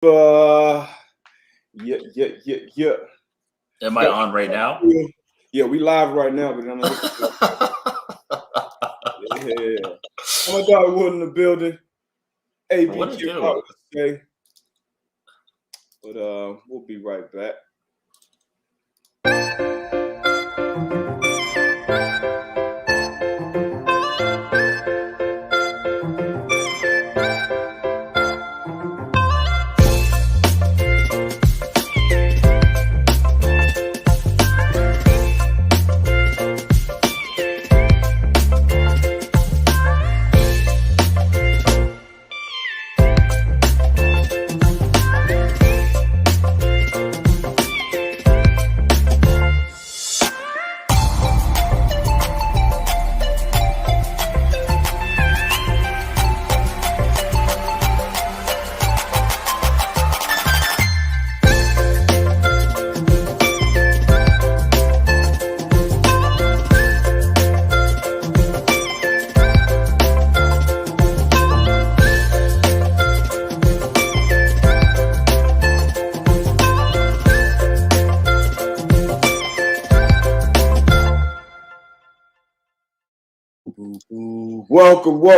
Uh, yeah. Am I on right now? Yeah, we live right now, but I'm yeah. My dog Wood in the building. What it ABQ do? today. But we'll be right back.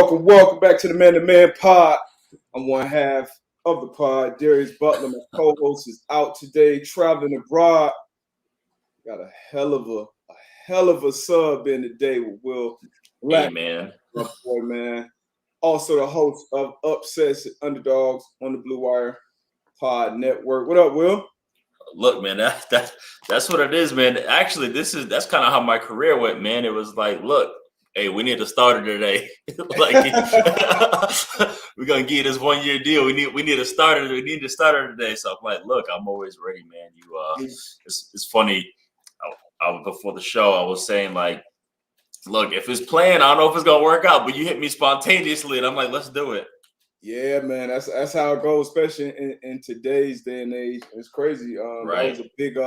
Welcome back to the Man to Man Pod. I'm one half of the pod. Darius Butler, my co-host, is out today, traveling abroad. Got a hell of a sub in today with Will Hey, Black, man. my boy, man. Also the host of Upsets and Underdogs on the Blue Wire Pod Network. What up, Will? Look, man, that's what it is, man. Actually, that's kind of how my career went, man. It was like, look, hey, we need a starter today. Like, we're gonna give you this 1 year deal. We need a starter. We need a starter today. So I'm like, look, I'm always ready, man. It's funny. Before the show, I was saying like, look, if it's playing, I don't know if it's gonna work out, but you hit me spontaneously, and I'm like, let's do it. Yeah, man, that's how it goes, especially in today's day and age. It's crazy. Right. That was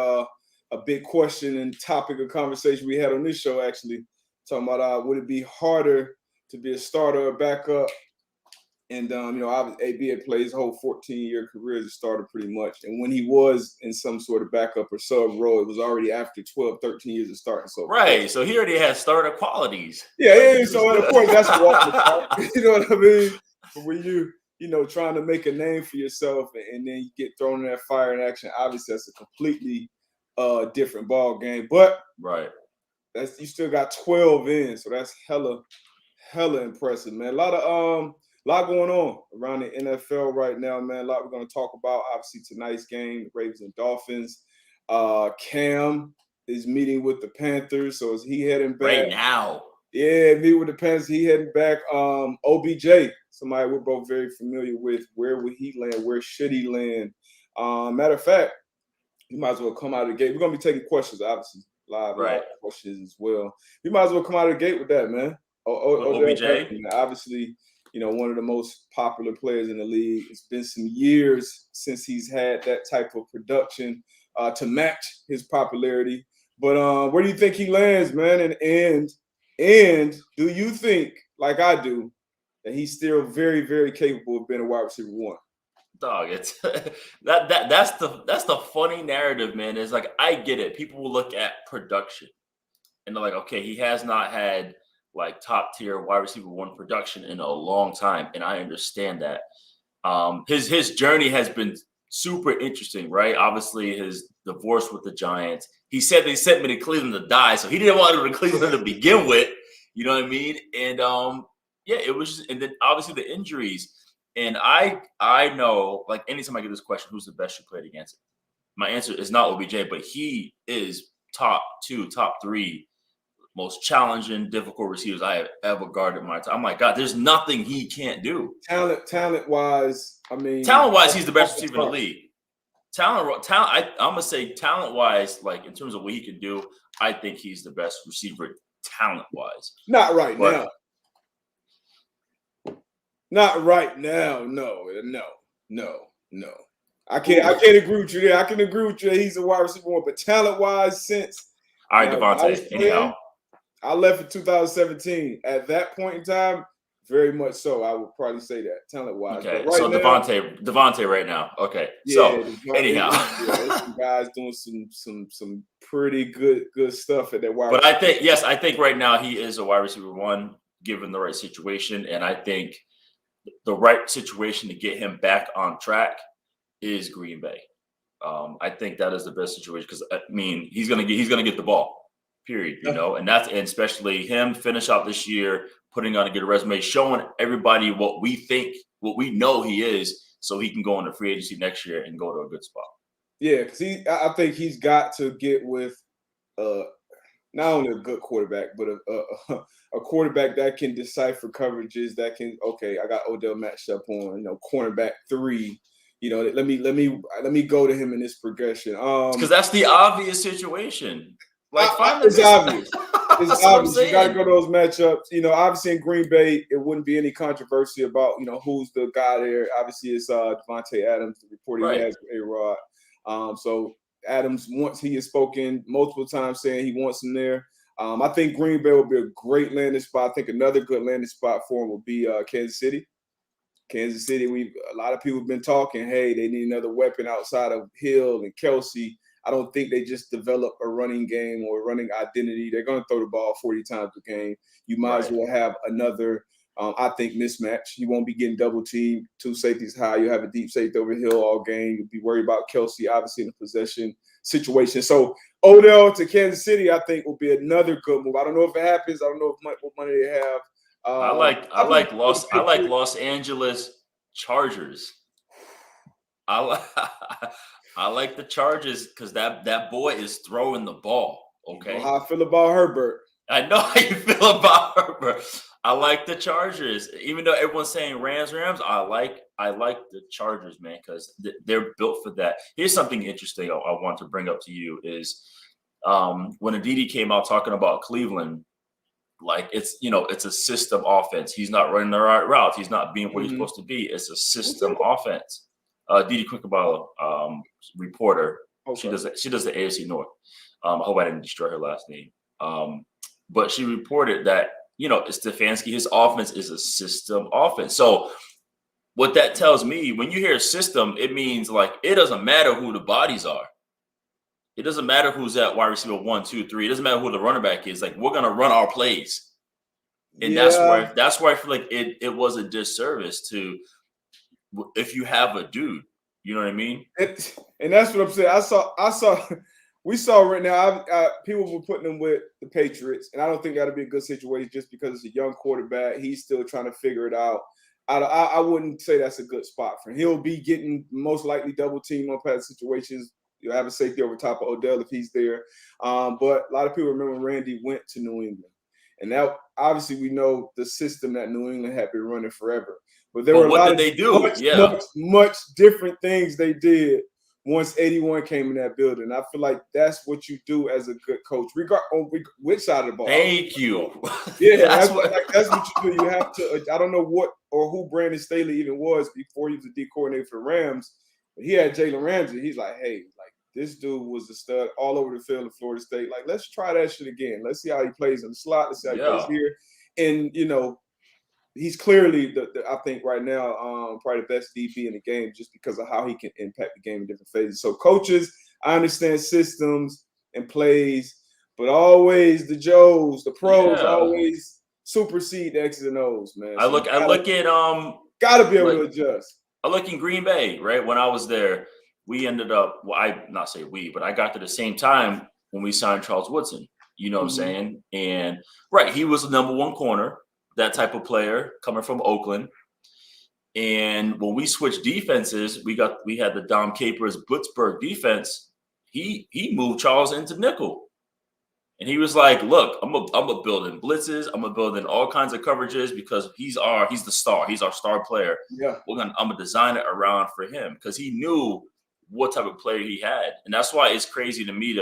a big question and topic of conversation we had on this show, actually, talking about would it be harder to be a starter or backup? And obviously AB had played his whole 14-year career as a starter pretty much. And when he was in some sort of backup or sub role, it was already after 12, 13 years of starting. So right. So he already had starter qualities. Yeah. So of course that's what you know what I mean? But when trying to make a name for yourself and then you get thrown in that fire in action, obviously that's a completely different ball game. But right, you still got 12 in, so that's hella impressive, man. A lot going on around the NFL right now, man. A lot we're going to talk about. Obviously tonight's game, the Ravens and Dolphins. Cam is meeting with the Panthers, so is he heading back right now? Yeah, meet with the Panthers. He heading back. OBJ, somebody we're both very familiar with. Where would he land? Where should he land? Matter of fact, you might as well come out of the gate. We're gonna be taking questions, obviously, live questions as well. You might as well come out of the gate with that, man. OBJ, obviously, one of the most popular players in the league. It's been some years since he's had that type of production to match his popularity. But where do you think he lands, man? And do you think, like I do, that he's still very, very capable of being a wide receiver one? Dog, it's that's the funny narrative, man. It's like I get it. People will look at production and they're like, okay, he has not had like top tier wide receiver one production in a long time, and I understand that. His journey has been super interesting, right? Obviously, his divorce with the Giants. He said they sent me to Cleveland to die, so he didn't want to go to Cleveland to begin with. You know what I mean? And it was just, and then obviously the injuries. And I know, like, anytime I get this question, who's the best you played against? My answer is not OBJ, but he is top 2, top 3 most challenging, difficult receivers I have ever guarded in my time. I'm like, God, there's nothing he can't do. Talent-wise, he's the best receiver in the league. I'm gonna say talent-wise, like in terms of what he can do, I think he's the best receiver talent-wise. Not right now. Not right now. No. I can't agree with you there. I can agree with you that he's a wide receiver one, but talent-wise, since all right, Devontae. Anyhow, I left in 2017. At that point in time, Very much so. I would probably say that talent wise. Okay, But right so now, Devontae right now. Okay, yeah, so anyhow, there's some guys doing some pretty good stuff at that wide but I receiver. think yes, I think right now he is a wide receiver one, given the right situation, and I think the right situation to get him back on track is Green Bay. I think that is the best situation because I mean he's gonna get the ball, period. You know, and especially him finish out this year, putting on a good resume, showing everybody what we know he is, so he can go into free agency next year and go to a good spot. Yeah, because I think he's got to get with uh not only a good quarterback, but a quarterback that can decipher coverages. That can I got Odell matched up on cornerback 3. Let me go to him in this progression. Because that's the obvious situation. Like find the It's obvious. It's That's what I'm obvious. You got to saying. go to those matchups. Obviously in Green Bay, it wouldn't be any controversy about who's the guy there. Obviously, it's Devontae Adams. The report he Right. has with A-Rod. So Adams he has spoken multiple times saying he wants him there. I think Green Bay will be a great landing spot. I think another good landing spot for him will be Kansas City. Kansas City, a lot of people have been talking, hey, they need another weapon outside of Hill and Kelsey. I don't think they just develop a running game or a running identity. They're going to throw the ball 40 times a game. You might as well have another, I think, mismatch. You won't be getting double teamed, 2 safeties high. You have a deep safety over Hill all game. You'll be worried about Kelsey, obviously, in a possession situation. So Odell to Kansas City, I think, will be another good move. I don't know if it happens. I don't know what money they have. I like Los Angeles Chargers. I like the Chargers because that boy is throwing the ball. Okay. You know how I feel about Herbert. I know how you feel about Herbert. I like the Chargers. Even though everyone's saying Rams, I like the Chargers, man, because they're built for that. Here's something interesting I want to bring up to you is when Aditi came out talking about Cleveland, like it's a system offense. He's not running the right routes. He's not being where he's supposed to be. It's a system offense. Didi Quickabala, reporter. Okay. She does the AFC North. I hope I didn't destroy her last name. But she reported that Stefanski, his offense is a system offense. So what that tells me, when you hear a system, it means like it doesn't matter who the bodies are. It doesn't matter who's at wide receiver 1, 2, 3. It doesn't matter who the running back is. Like we're gonna run our plays, and that's where I feel like it was a disservice to if you have a dude. You know what I mean? And that's what I'm saying. We saw right now. People were putting him with the Patriots, and I don't think that'll be a good situation just because it's a young quarterback. He's still trying to figure it out. I wouldn't say that's a good spot for him. He'll be getting most likely double team on pass situations. You'll have a safety over top of Odell if he's there. But a lot of people remember Randy went to New England. And now, obviously, we know the system that New England had been running forever. But there were a lot of much different things they did once 81 came in that building. I feel like that's what you do as a good coach, which side of the ball. Thank you. Yeah, that's what you do. You have to. I don't know what or who Brandon Staley even was before he was the D coordinator for the Rams. But he had Jalen Ramsey. He's like, hey, this dude was a stud all over the field in Florida State. Like, let's try that shit again. Let's see how he plays in the slot. Let's see how he plays here. And he's clearly I think right now probably the best DB in the game just because of how he can impact the game in different phases. So coaches, I understand systems and plays, but always the Joes, the pros, always supersede the X's and O's, man. So I look at gotta be able to adjust. I look in Green Bay, right? When I was there, we ended up. Well, but I got to the same time when we signed Charles Woodson. You know what I'm saying? And he was the number 1 corner. That type of player coming from Oakland. And when we switched defenses, we had the Dom Capers Blitzburg defense. He moved Charles into nickel. And he was like, look, I'm a building blitzes. I'm a building all kinds of coverages because he's the star. He's our star player. Yeah. I'm gonna design it around for him because he knew what type of player he had. And that's why it's crazy to me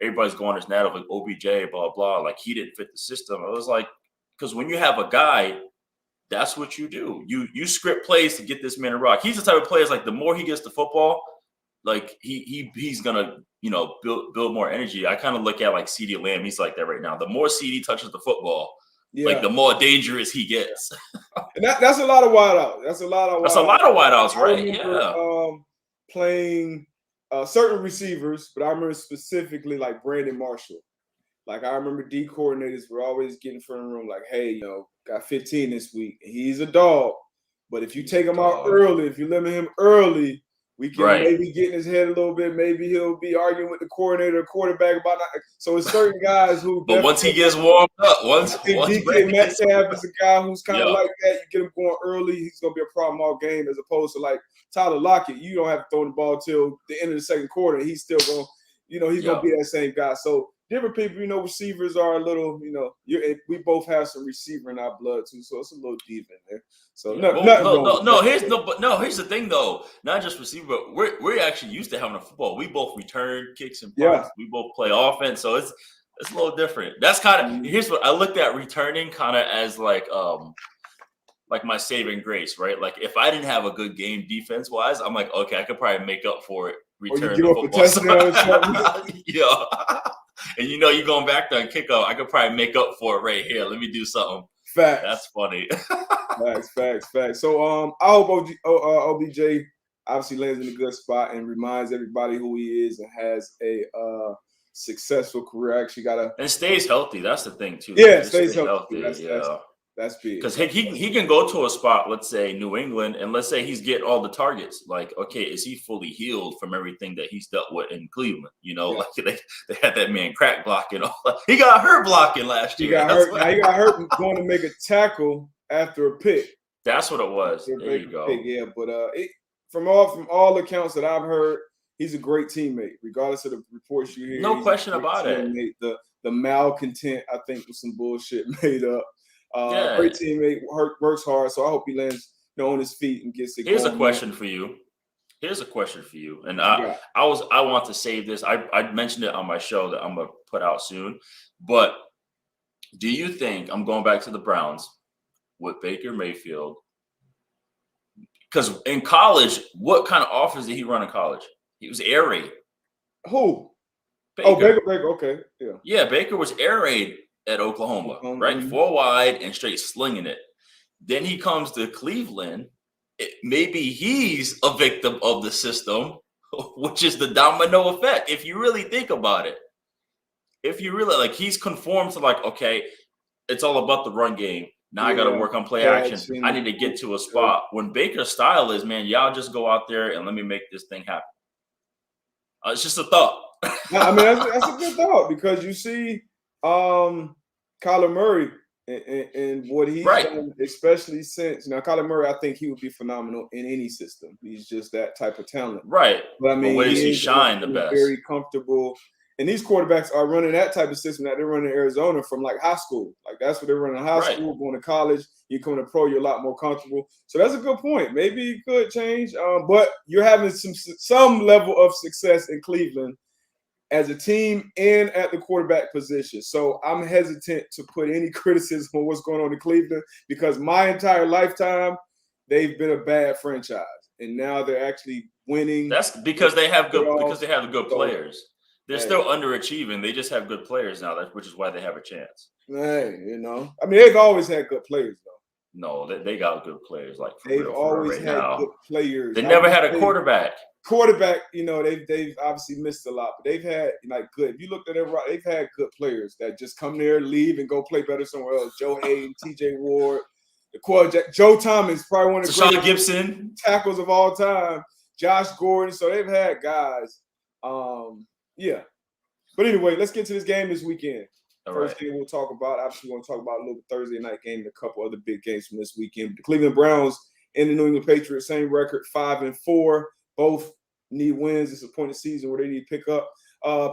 everybody's going this narrative like OBJ, blah, blah, like he didn't fit the system. I was like, because when you have a guy, that's what you do. You script plays to get this man to rock. He's the type of player like the more he gets to football, like he's gonna build more energy. I kind of look at like CeeDee Lamb. He's like that right now. The more CeeDee touches the football, Yeah. Like the more dangerous he gets. And that's a lot of wideouts. That's a lot of wideouts, I right? remember Yeah. playing certain receivers, but I remember specifically like Brandon Marshall. Like I remember D coordinators were always getting from the room like, hey, got 15 this week. He's a dog. But if you take him out early, if you limit him early, we can maybe get in his head a little bit. Maybe he'll be arguing with the coordinator or quarterback about that. So it's certain guys who But once he gets warmed up, I think DK Metcalf is a guy who's kind of like that. You get him going early, he's gonna be a problem all game, as opposed to like Tyler Lockett. You don't have to throw the ball till the end of the second quarter. He's still going, he's gonna be that same guy. So different people, receivers are a little, we both have some receiver in our blood too, so it's a little deep in there. So here's the thing though, not just receiver, but we're actually used to having a football. We both return kicks and punts. Yeah. We both play offense, so it's a little different. That's kind of here's what I looked at returning kind of as like my saving grace, right? Like if I didn't have a good game defense wise, I'm like, okay, I could probably make up for it. Return the football. Yeah. And you're going back there and kick off. I could probably make up for it right here. Let me do something. Facts. That's funny. Facts. So I hope OBJ obviously lands in a good spot and reminds everybody who he is and has a successful career. Actually and stays healthy. That's the thing too. Yeah, stays healthy. That's big. Because he can go to a spot, let's say New England, and let's say he's getting all the targets. Like, okay, is he fully healed from everything that he's dealt with in Cleveland? Like they had that man crack blocking. He got hurt blocking last year. He got hurt going to make a tackle after a pick. That's what it was. There you go. Yeah, but from all accounts that I've heard, he's a great teammate, regardless of the reports you hear. No question about it. The malcontent, I think, was some bullshit made up. Great teammate, works hard, so I hope he lands on his feet and gets it. Here's a question for you, and I want to save this. I mentioned it on my show that I'm gonna put out soon, but do you think I'm going back to the Browns with Baker Mayfield? Because in college, what kind of offense did he run in college? He was air raid. Who? Baker. Baker. Okay, yeah. Yeah, Baker was air raid at Oklahoma, right? 4 wide and straight slinging it. Then he comes to Cleveland. Maybe he's a victim of the system, which is the domino effect. If you really think about it, he's conformed to like, okay, it's all about the run game. Now I got to work on play action. I need to get to a spot. When Baker's style is, man, y'all just go out there and let me make this thing happen. It's just a thought. I mean, that's a good thought because you see Kyler Murray and what he's done, especially since Kyler Murray, I think he would be phenomenal in any system. He's just that type of talent. Right. But I mean, where does he shine the best? Very comfortable. And these quarterbacks are running that type of system that they're running in Arizona from like high school. Like that's what they're running in high school, going to college. You come to pro, you're a lot more comfortable. So that's a good point. Maybe it could change. But you're having some level of success in Cleveland as a team and at the quarterback position. So I'm hesitant to put any criticism on what's going on in Cleveland because my entire lifetime, they've been a bad franchise. And now they're actually winning. That's because they have the good players. They're still underachieving. They just have good players now, which is why they have a chance. Hey, I mean, they've always had good players, though. No, they got good players. Like they've always had good players. They never had a quarterback. They've obviously missed a lot, but they've had good. If you looked at it, they've had good players that just come there, leave, and go play better somewhere else. Joe Hayden, T.J. Ward, Joe Thomas, probably one of the greatest Gibson tackles of all time. Josh Gordon. So they've had guys. Yeah. But anyway, let's get to this game this weekend. First thing we'll talk about, obviously we're going to talk about a little Thursday night game and a couple other big games from this weekend. The Cleveland Browns and the New England Patriots, same record, 5-4. Both need wins. It's a point of season where they need to pick up.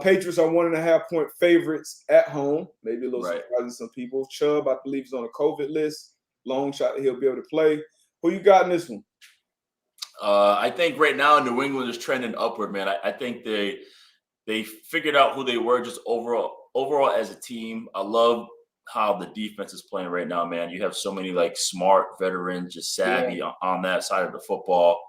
Patriots are 1.5-point favorites at home. Maybe a little surprising to some people. Chubb, I believe, is on a COVID list. Long shot that he'll be able to play. Who you got in this one? I think right now New England is trending upward, man. I think they figured out who they were just overall as a team. I love how the defense is playing right now, man. You have so many smart veterans, just savvy on that side of the football.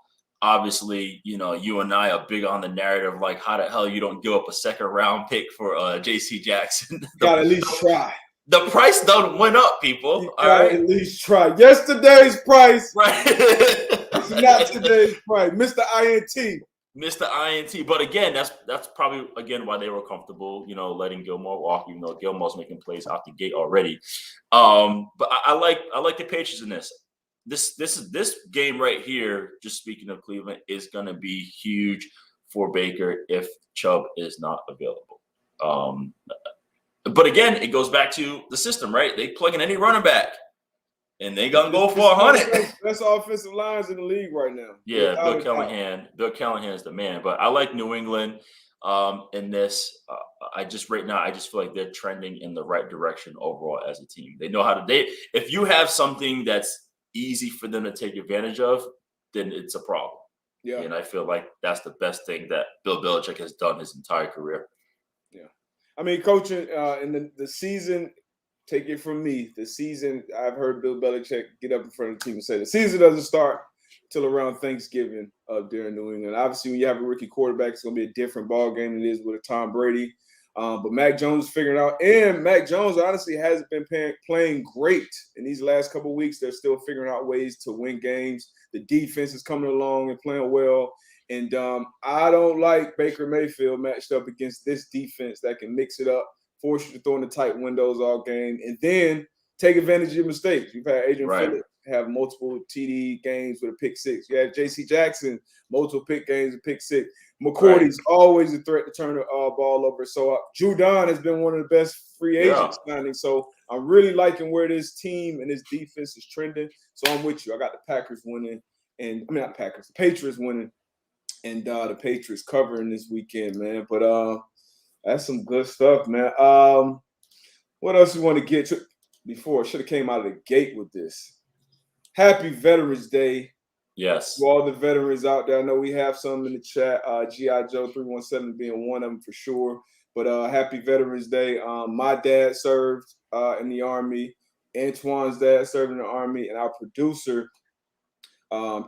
Obviously, you and I are big on the narrative, how the hell you don't give up a second round pick for J.C. Jackson. Got to at least try. The price done went up, people. You All gotta right, at least try. Yesterday's price. right. It's not today's price, Mr. INT. Mr. INT, but again, that's probably again why they were comfortable, letting Gilmore walk, even though Gilmore's making plays out the gate already. But I like the Patriots in this. This game right here. Just speaking of Cleveland, is going to be huge for Baker if Chubb is not available. But again, it goes back to the system, right? They plug in any running back, and they gonna go for 100. Best offensive lines in the league right now. Yeah, Bill Callahan is the man. But I like New England in this. I just feel like they're trending in the right direction overall as a team. They know how to. If you have something that's easy for them to take advantage of, then it's a problem. Yeah, and I feel like that's the best thing that Bill Belichick has done his entire career. Yeah, I mean, coaching in the season. Take it from me. The season, I've heard Bill Belichick get up in front of the team and say the season doesn't start till around Thanksgiving during New England. Obviously, when you have a rookie quarterback, it's going to be a different ball game than it is with a Tom Brady. But Mac Jones is figuring it out. And Mac Jones honestly hasn't been playing great in these last couple of weeks. They're still figuring out ways to win games. The defense is coming along and playing well. And I don't like Baker Mayfield matched up against this defense that can mix it up, force you to throw in the tight windows all game, and then take advantage of your mistakes. You've had Adrian Phillips have multiple TD games with a pick six. You had J.C. Jackson, multiple pick games with pick six. McCourty's always a threat to turn the ball over. So Judon has been one of the best free agents signing. So I'm really liking where this team and this defense is trending. So I'm with you. I got the Packers winning, and I mean not the Packers, the Patriots winning, and the Patriots covering this weekend, man. But that's some good stuff, man. What else you want to get to before? I should have came out of the gate with this. Happy Veterans Day. Yes. To all the veterans out there. I know we have some in the chat. G.I. Joe 317 being one of them for sure. But happy Veterans Day. My dad served in the Army. Antoine's dad served in the Army. And our producer, Tone,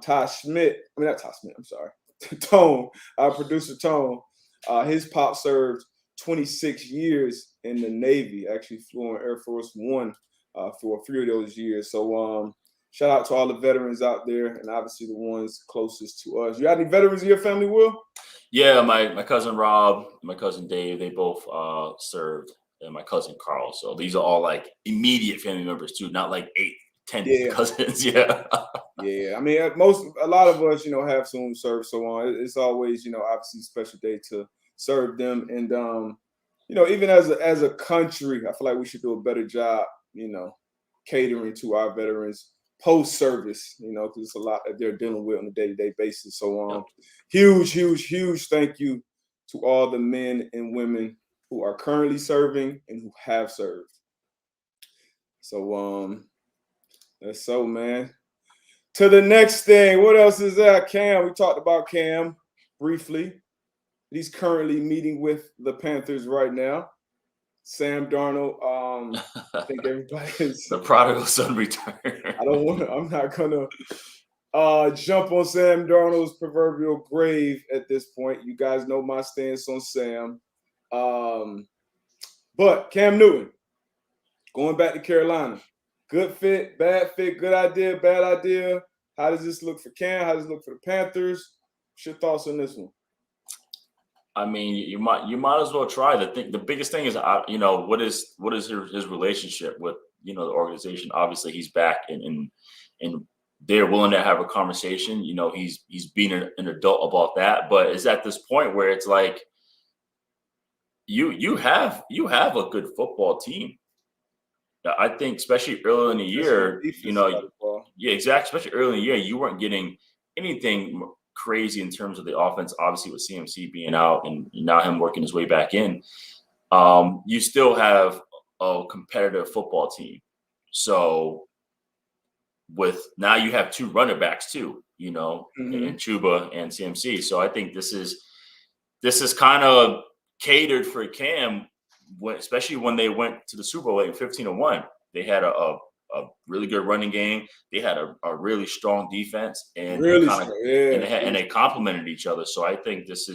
our producer Tone, his pop served 26 years in the Navy, actually flew on Air Force One for a few of those years. So shout out to all the veterans out there, and obviously the ones closest to us. You got any veterans in your family, Will? Yeah, my cousin Rob, my cousin Dave, they both served, and my cousin Carl. So these are all like immediate family members too, not like 8-10 cousins. Yeah. Yeah. I mean, a lot of us, have someone who served so on. It's always, obviously a special day to serve them. And, even as a country, I feel like we should do a better job, catering to our veterans post-service, because it's a lot that they're dealing with on a day-to-day basis. So huge thank you to all the men and women who are currently serving and who have served. So that's so, man. To the next thing. What else is that? Cam. We talked about Cam briefly. He's currently meeting with the Panthers right now. Sam Darnold. I think everybody is the prodigal son return. I'm not gonna jump on Sam Darnold's proverbial grave at this point. You guys know my stance on Sam. But Cam Newton, going back to Carolina. Good fit, bad fit, good idea, bad idea. How does this look for Cam? How does it look for the Panthers? What's your thoughts on this one? I mean, you might as well try. The biggest thing is, what is his relationship with the organization? Obviously, he's back and they're willing to have a conversation. He's being an adult about that. But it's at this point where it's like you have a good football team. I think, especially early in the year, exactly. Especially early in the year, you weren't getting anything crazy in terms of the offense. Obviously, with CMC being out and now him working his way back in, you still have a competitive football team. So now you have two running backs too, and Chuba and CMC. So I think this is kind of catered for Cam. Especially when they went to the Super Bowl in 15-1, they had a really good running game. They had a really strong defense, and they complemented each other. So I think this.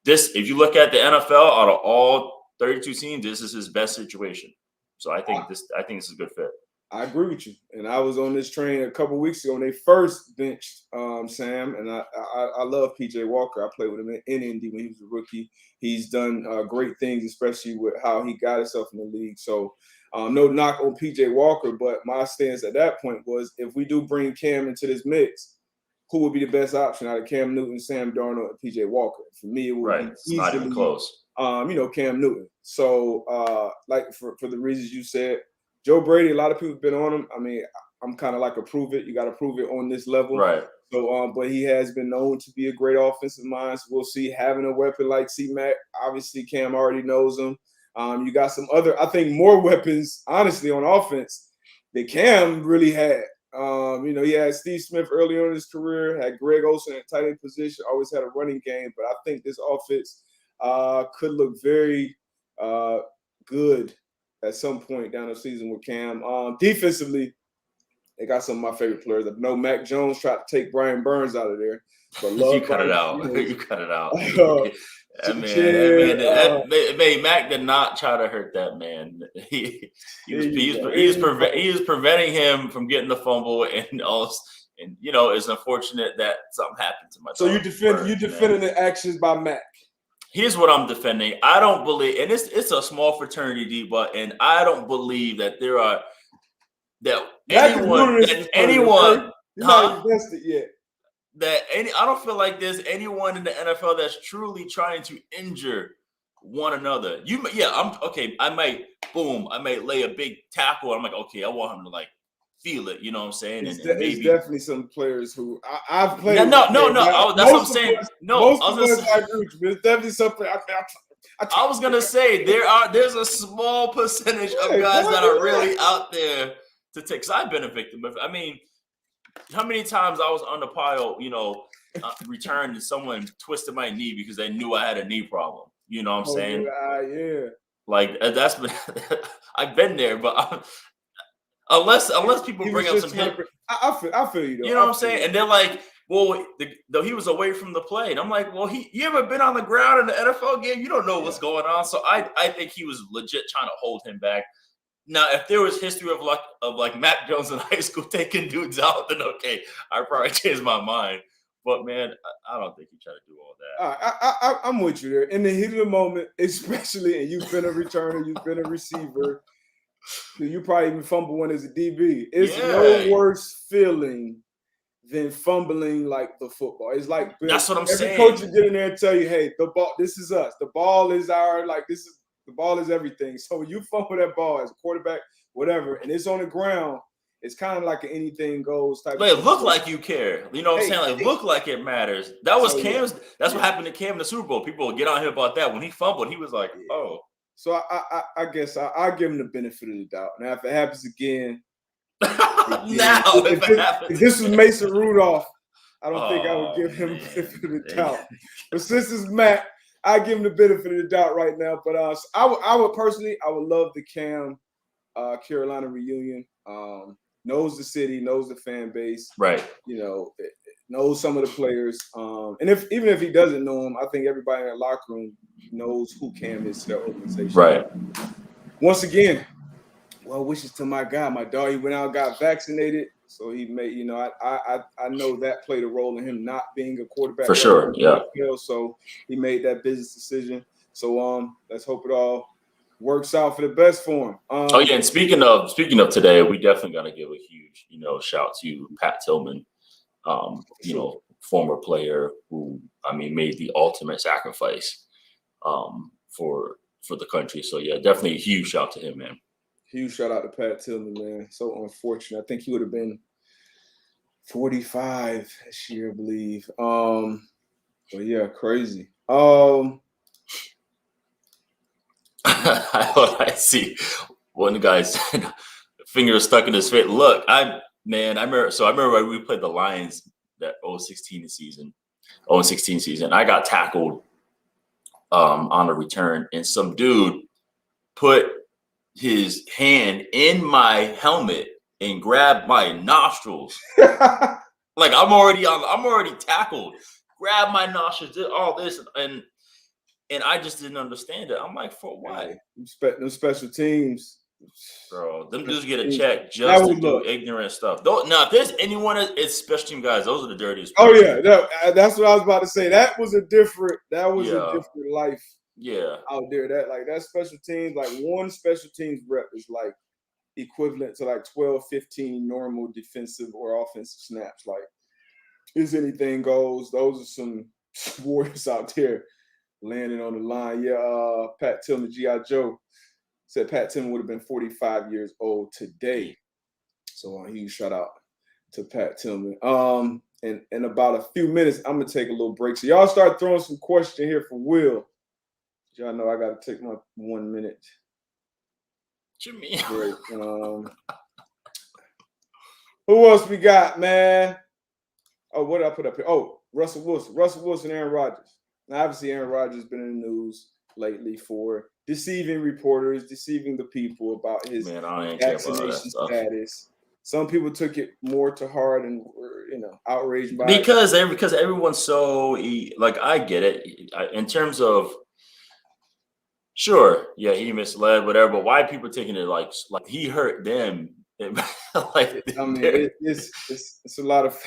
If you look at the NFL, out of all 32 teams, this is his best situation. So I think this is a good fit. I agree with you, and I was on this train a couple weeks ago when they first benched Sam, and I love PJ Walker. I played with him in Indy when he was a rookie. He's done great things, especially with how he got himself in the league. So no knock on PJ Walker, but my stance at that point was if we do bring Cam into this mix, who would be the best option out of Cam Newton, Sam Darnold, and PJ Walker? For me, it would be It's not even close. Cam Newton. So like for the reasons you said. Joe Brady, a lot of people have been on him. I mean, I'm kind of like a prove it. You got to prove it on this level. Right. So, but he has been known to be a great offensive mind. So we'll see. Having a weapon like C-Mac, obviously Cam already knows him. You got some other, I think, more weapons, honestly, on offense that Cam really had. He had Steve Smith early on in his career, had Greg Olsen at tight end position, always had a running game. But I think this offense could look very good at some point down the season with Cam. Defensively, they got some of my favorite players. I know Mac Jones tried to take Brian Burns out of there. But you cut it out. You cut it out. Mac did not try to hurt that man. He was preventing him from getting the fumble, and it's unfortunate that something happened to my. So you defending the actions by Mac. Here's what I'm defending. I don't believe, and it's a small fraternity, D, but and I don't believe that there are anyone not invested yet. I don't feel like there's anyone in the NFL that's truly trying to injure one another. I might lay a big tackle. I'm like, okay, I want him to like feel it. You know what I'm saying? There's definitely some players who I've played. No. That's what I'm saying. I agree with you. There's definitely something. I was gonna say there's a small percentage of guys that are really out there to take. Because I've been a victim of. I mean, how many times I was on the pile, returned and someone twisted my knee because they knew I had a knee problem. You know what I'm saying? Yeah. Like that's been. I've been there, but. Unless people bring up some hit. I feel you though. You know what I'm saying? And they're like, well, though he was away from the play. And I'm like, well, you ever been on the ground in the NFL game? You don't know what's going on. So I think he was legit trying to hold him back. Now, if there was history of Mac Jones in high school taking dudes out, then okay, I'd probably change my mind. But man, I don't think he tried to do all that. I'm with you there. In the heat of the moment, especially, and you've been a returner, you've been a receiver. You probably even fumble one as a DB. It's no worse feeling than fumbling like the football. It's like that's what I'm saying. Every coach will get in there and tell you, "Hey, the ball. This is us. The ball is the ball is everything." So when you fumble that ball as a quarterback, whatever, and it's on the ground, it's kind of like an anything goes type. Like, look like you care. You know what I'm saying? Like, look like it matters. That was Cam's. Yeah. That's what happened to Cam in the Super Bowl. People will get on him about that. When he fumbled, he was like, "Oh." So I guess I'll give him the benefit of the doubt. Now, if it happens again, if this was Mason Rudolph, I don't think I would give him the benefit of the doubt. But since it's Matt, I give him the benefit of the doubt right now. But I would personally, I would love the Cam Carolina reunion. Knows the city, knows the fan base, right? Knows some of the players. And even if he doesn't know him, I think everybody in that locker room knows who Cam is to their organization. Right. Once again, well wishes to my guy. My dog, he went out, got vaccinated. So he made, I know that played a role in him not being a quarterback. For sure, yeah. So he made that business decision. So let's hope it all works out for the best for him. And speaking of today, we definitely got to give a huge, shout to Pat Tillman. Former player who, made the ultimate sacrifice for the country. So yeah, definitely a huge shout to him, man. Huge shout out to Pat Tillman, man. So unfortunate. I think he would have been 45 this year, I believe. But yeah, crazy. I see one guy's finger stuck in his face. Look, I remember when we played the Lions that 016 season. I got tackled on a return, and some dude put his hand in my helmet and grabbed my nostrils. Like I'm already tackled. Grabbed my nostrils, did all this, and I just didn't understand it. I'm like, for what? Them special teams. Bro, them dudes get a check That just to was do look. ignorant stuff. Now, if there's anyone, it's special team guys. Those are the dirtiest. Oh players. yeah, that's what I was about to say. That was a different Yeah. life Yeah. out there. That special teams, like one special teams rep is like equivalent to like 12, 15 normal defensive or offensive snaps. Like, is anything goes. Those are some warriors out there landing on the line. Yeah, Pat Tillman, G.I. Joe, said Pat Tillman would have been 45 years old today. So a huge shout out to Pat Tillman. In about a few minutes, I'm gonna take a little break. So y'all start throwing some questions here for Will. Y'all know I gotta take my 1 minute. Jimmy. Break. Who else we got, man? Oh, what did I put up here? Oh, Russell Wilson, Aaron Rodgers. Now, obviously, Aaron Rodgers has been in the news lately for deceiving reporters, deceiving the people about his vaccination status. Some people took it more to heart and were, outraged by it. Because everyone's so like, I get it in terms of, sure, yeah, he misled, whatever. But why are people taking it like he hurt them? Like, I mean, it's a lot of.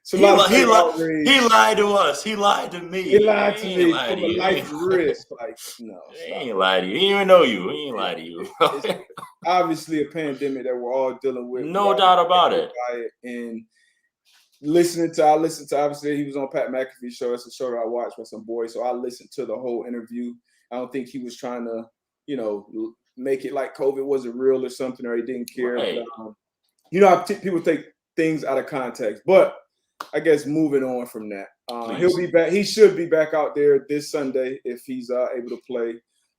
He lied to us. He lied to me. He lied to me for a life risk. Like, no, he ain't lied to you. He even know you. He ain't lied to you. It's obviously a pandemic that we're all dealing with. No doubt about it. And I listened to obviously he was on Pat McAfee's show. It's a show that I watched with some boys. So I listened to the whole interview. I don't think he was trying to, make it like COVID wasn't real or something, or he didn't care. Right. But, people take things out of context. But I guess moving on from that, he'll be back. He should be back out there this Sunday if he's able to play.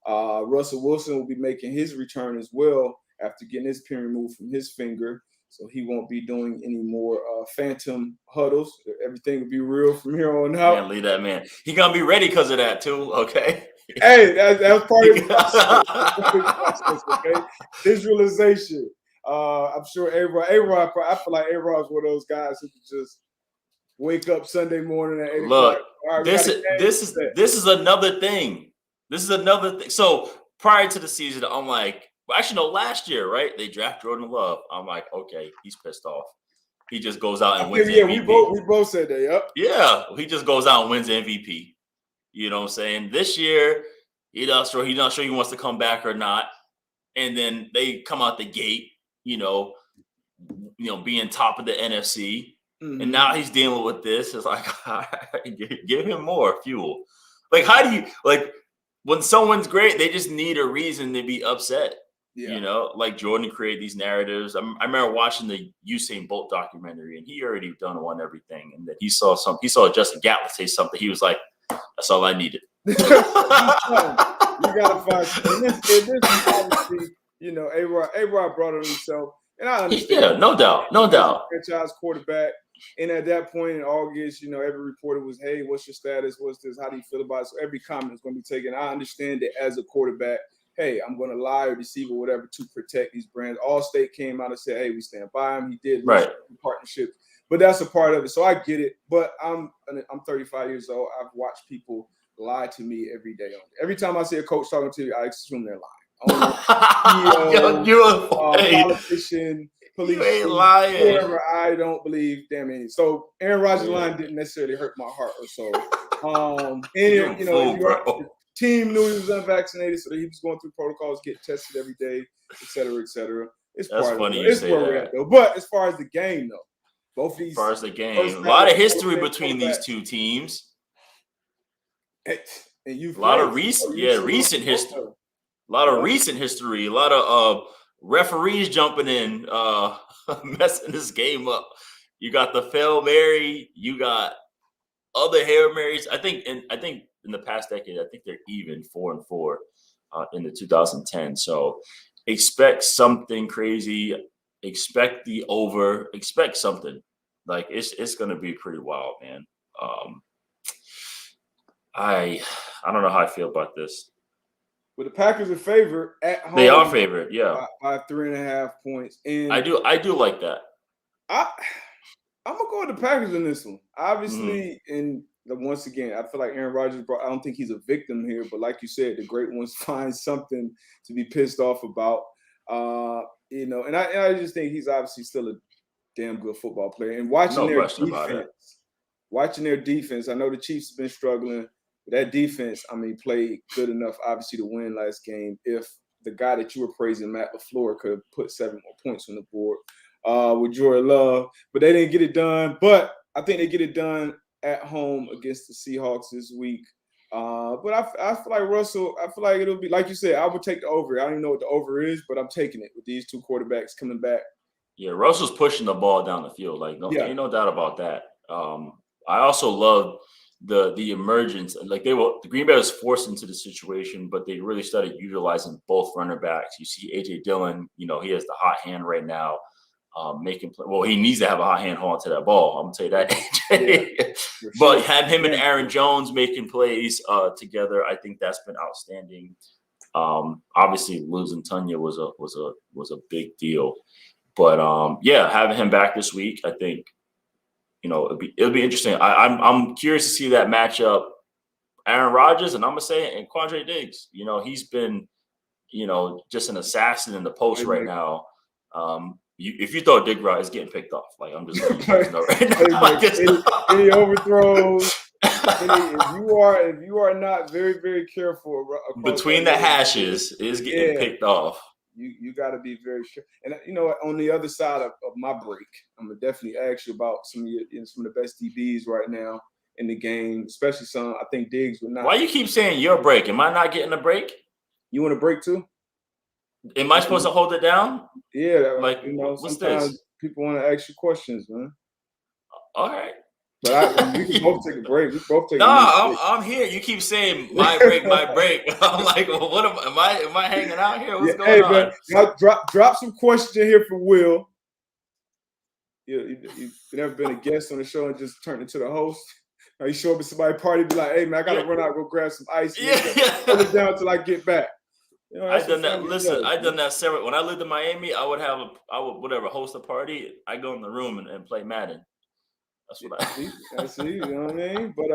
Russell Wilson will be making his return as well after getting his pin removed from his finger, so he won't be doing any more phantom huddles. Everything will be real from here on out. Can't leave that man. He gonna be ready because of that too. Okay. Hey, that's part of the process. Okay, visualization. I'm sure A-Rod. I feel like A-Rod's one of those guys who can just wake up Sunday morning at 8 o'clock. Look, this is another thing. This is another thing. So prior to the season, I'm like, well, actually, no, last year, right? They draft Jordan Love. I'm like, okay, he's pissed off. He just goes out and wins MVP. We both said that, yep. Yeah, he just goes out and wins MVP. You know what I'm saying? This year, he's not sure he wants to come back or not. And then they come out the gate, being top of the NFC. Mm-hmm. And now he's dealing with this. It's like, give him more fuel. Like, how do you, like, when someone's great, they just need a reason to be upset. Yeah. Like Jordan created these narratives. I remember watching the Usain Bolt documentary, and he already won everything. And that he saw Justin Gatlin say something. He was like, that's all I needed. You gotta find something. This obviously, A-Rod brought it himself. And I understand. Yeah, no doubt. Franchise quarterback. And at that point in August, every reporter was, hey, what's your status? What's this? How do you feel about it? So every comment is going to be taken. I understand that as a quarterback, hey, I'm going to lie or deceive or whatever to protect these brands. Allstate came out and said, hey, we stand by him. He did partnerships. But that's a part of it. So I get it. But I'm 35 years old. I've watched people lie to me every day. Every time I see a coach talking to me, I assume they're lying. Politician, police, you ain't lying. Whoever, I don't believe damn any. So Aaron Rodgers' line didn't necessarily hurt my heart or so. Team knew he was unvaccinated, so that he was going through protocols, get tested every day, et cetera, et cetera. It's funny. It's where we're at, though. But as far as the game, though, both of these. As far as the game, a lot of history between these two teams. And a lot of recent history. A lot of recent history. A lot of referees jumping in, messing this game up. You got the Hail Mary. You got other Hail Marys. I think in the past decade, I think they're even 4-4 in the 2010. So expect something crazy. Expect the over. Expect something. Like it's going to be pretty wild, man. I don't know how I feel about this. Well, the Packers are favored at home. They are favored, yeah, by 3.5 points. And I do like that. I'm gonna go with the Packers in this one. Obviously, once again, I feel like Aaron Rodgers I don't think he's a victim here, but like you said, the great ones find something to be pissed off about. And I just think he's obviously still a damn good football player. And watching No their question about it. defense, I know the Chiefs have been struggling. But that defense, played good enough, obviously, to win last game. If the guy that you were praising, Matt LaFleur, could have put 7 more points on the board with Jordan Love. But they didn't get it done. But I think they get it done at home against the Seahawks this week. But I feel like Russell, I feel like it'll be, like you said, I would take the over. I don't even know what the over is, but I'm taking it with these two quarterbacks coming back. Yeah, Russell's pushing the ball down the field. Like, ain't no doubt about that. I also love the emergence. Like, the Green Bay was forced into the situation, but they really started utilizing both running backs. You see AJ Dillon, he has the hot hand right now. Making play. Well, he needs to have a hot hand hold on to that ball. I'm gonna tell you that. Yeah, but have him and Aaron Jones making plays together, I think that's been outstanding. Obviously, losing Tanya was a big deal, but having him back this week, I think it'll be interesting. I'm curious to see that matchup. Aaron Rodgers, and I'm gonna say it, and Quandre Diggs. He's been just an assassin in the post right now. If you throw a dig right, it's getting picked off. Like, I'm just letting you guys know right now. Any overthrows. If you are not very, very careful between the hashes, is getting picked off. You got to be very sure. And on the other side of my break, I'm gonna definitely ask you about some of the best DBs right now in the game, especially some. I think Diggs would not. Why you keep saying your break? Am I not getting a break? You want a break too? Am I supposed to hold it down? Yeah, like sometimes this? People want to ask you questions, man. All right. But we can both take a break. We both take. I'm here. You keep saying my break, my break. I'm like, well, what am I hanging out here? What's going on? Man, now drop some questions in here for Will. You've never been a guest on the show and just turned into the host. Now you show up at somebody's party, be like, hey man, I gotta run out, go grab some ice. Hold it down until I get back. I've done that. Listen, I've done that several. When I lived in Miami, I would host a party. I go in the room and play Madden. That's what I see. You know what I mean? But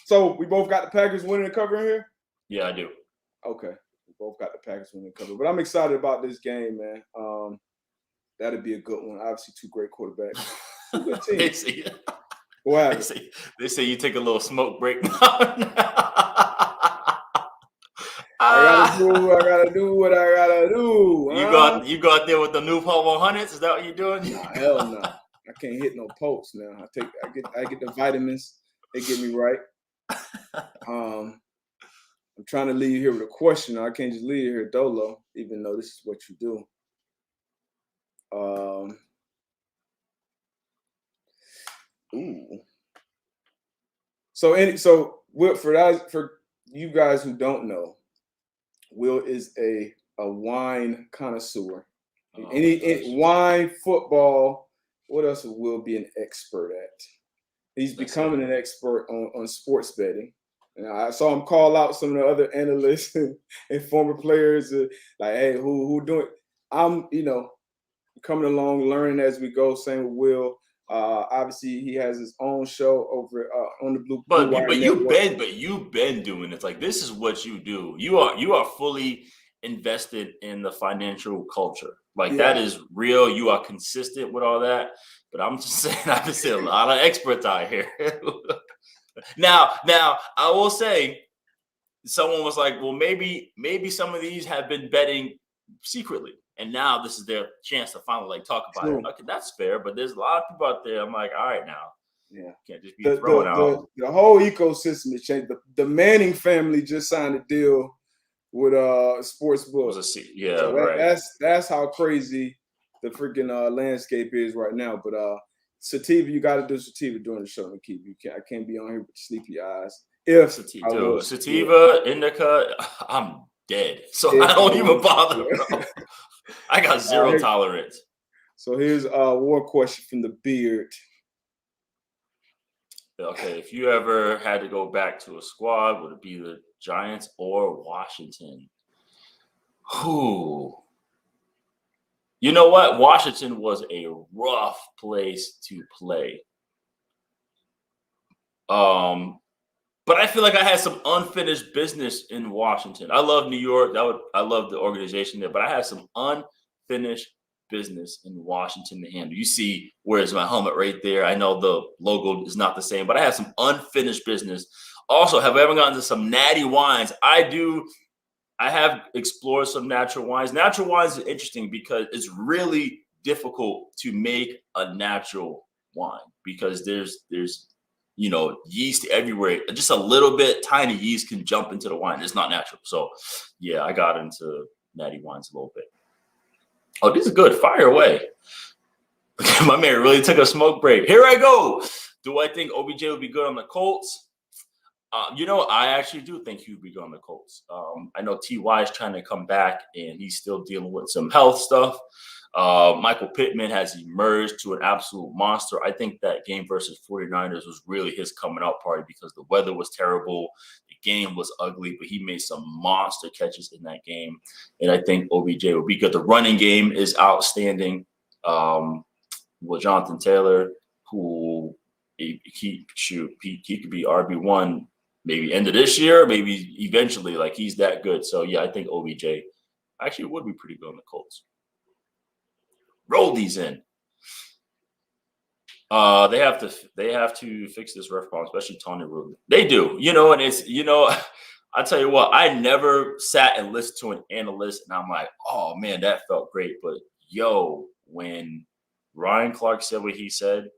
so we both got the Packers winning the cover in here? Yeah, I do. Okay. We both got the Packers winning the cover. But I'm excited about this game, man. That'd be a good one. Obviously, two great quarterbacks. Good team. They say you take a little smoke break. I gotta do what I gotta do. You go out there with the new Paul 100s? Is that what you're doing? Nah, hell no. I can't hit no pulse now. I get the vitamins. They get me right. I'm trying to leave here with a question. I can't just leave here dolo, even though this is what you do. So for you guys who don't know, Will is a wine connoisseur. Wine, football. What else will Will be an expert at? He's becoming an expert on sports betting. And I saw him call out some of the other analysts and former players, like, hey, who doing? I'm, coming along, learning as we go. Same with Will. Obviously, he has his own show over on the Blue. But you've been doing it. Like, this is what you do. You are fully invested in the financial culture. Like, that is real. You are consistent with all that. But I'm just saying, I've been seeing a lot of experts out here. Now, I will say, someone was like, well, maybe some of these have been betting secretly. And now this is their chance to finally talk about it. Okay, that's fair, but there's a lot of people out there. I'm like, all right, now, can't just be throwing out. The whole ecosystem has changed. The Manning family just signed a deal with Sportsbook. Right. That's how crazy the freaking landscape is right now. But Sativa, you got to do Sativa during the show, Keith. I can't be on here with sleepy eyes. If Sativa, indica, I'm dead. So I don't even bother, bro. I got zero tolerance. So here's a war question from the Beard. Okay, if you ever had to go back to a squad, would it be the Giants or Washington? Who? You know what? Washington was a rough place to play. But I feel like I had some unfinished business in Washington. I love New York. I love the organization there, but I had some unfinished business in Washington to handle. You see, where's my helmet right there? I know the logo is not the same, but I have some unfinished business. Also, have I ever gotten to some natty wines? I have explored some natural wines. Natural wines is interesting because it's really difficult to make a natural wine because there's yeast everywhere. Just a little bit, tiny yeast can jump into the wine. It's not natural. So yeah, I got into natty wines a little bit. Oh, this is good. Fire away. My man really took a smoke break. Here I go. Do I think OBJ will be good on the Colts? I actually do think he would be good on the Colts. I know T.Y. is trying to come back, and he's still dealing with some health stuff. Michael Pittman has emerged to an absolute monster. I think that game versus 49ers was really his coming out party because the weather was terrible. The game was ugly, but he made some monster catches in that game. And I think OBJ will be good. The running game is outstanding. Jonathan Taylor, who he could be RB1 maybe end of this year, maybe eventually. Like, he's that good. So, yeah, I think OBJ actually would be pretty good on the Colts. Roll these in. They have to fix this ref problem, especially Tony Rooney. They do, and it's, I tell you what, I never sat and listened to an analyst and I'm like, oh man, that felt great. But when Ryan Clark said what he said,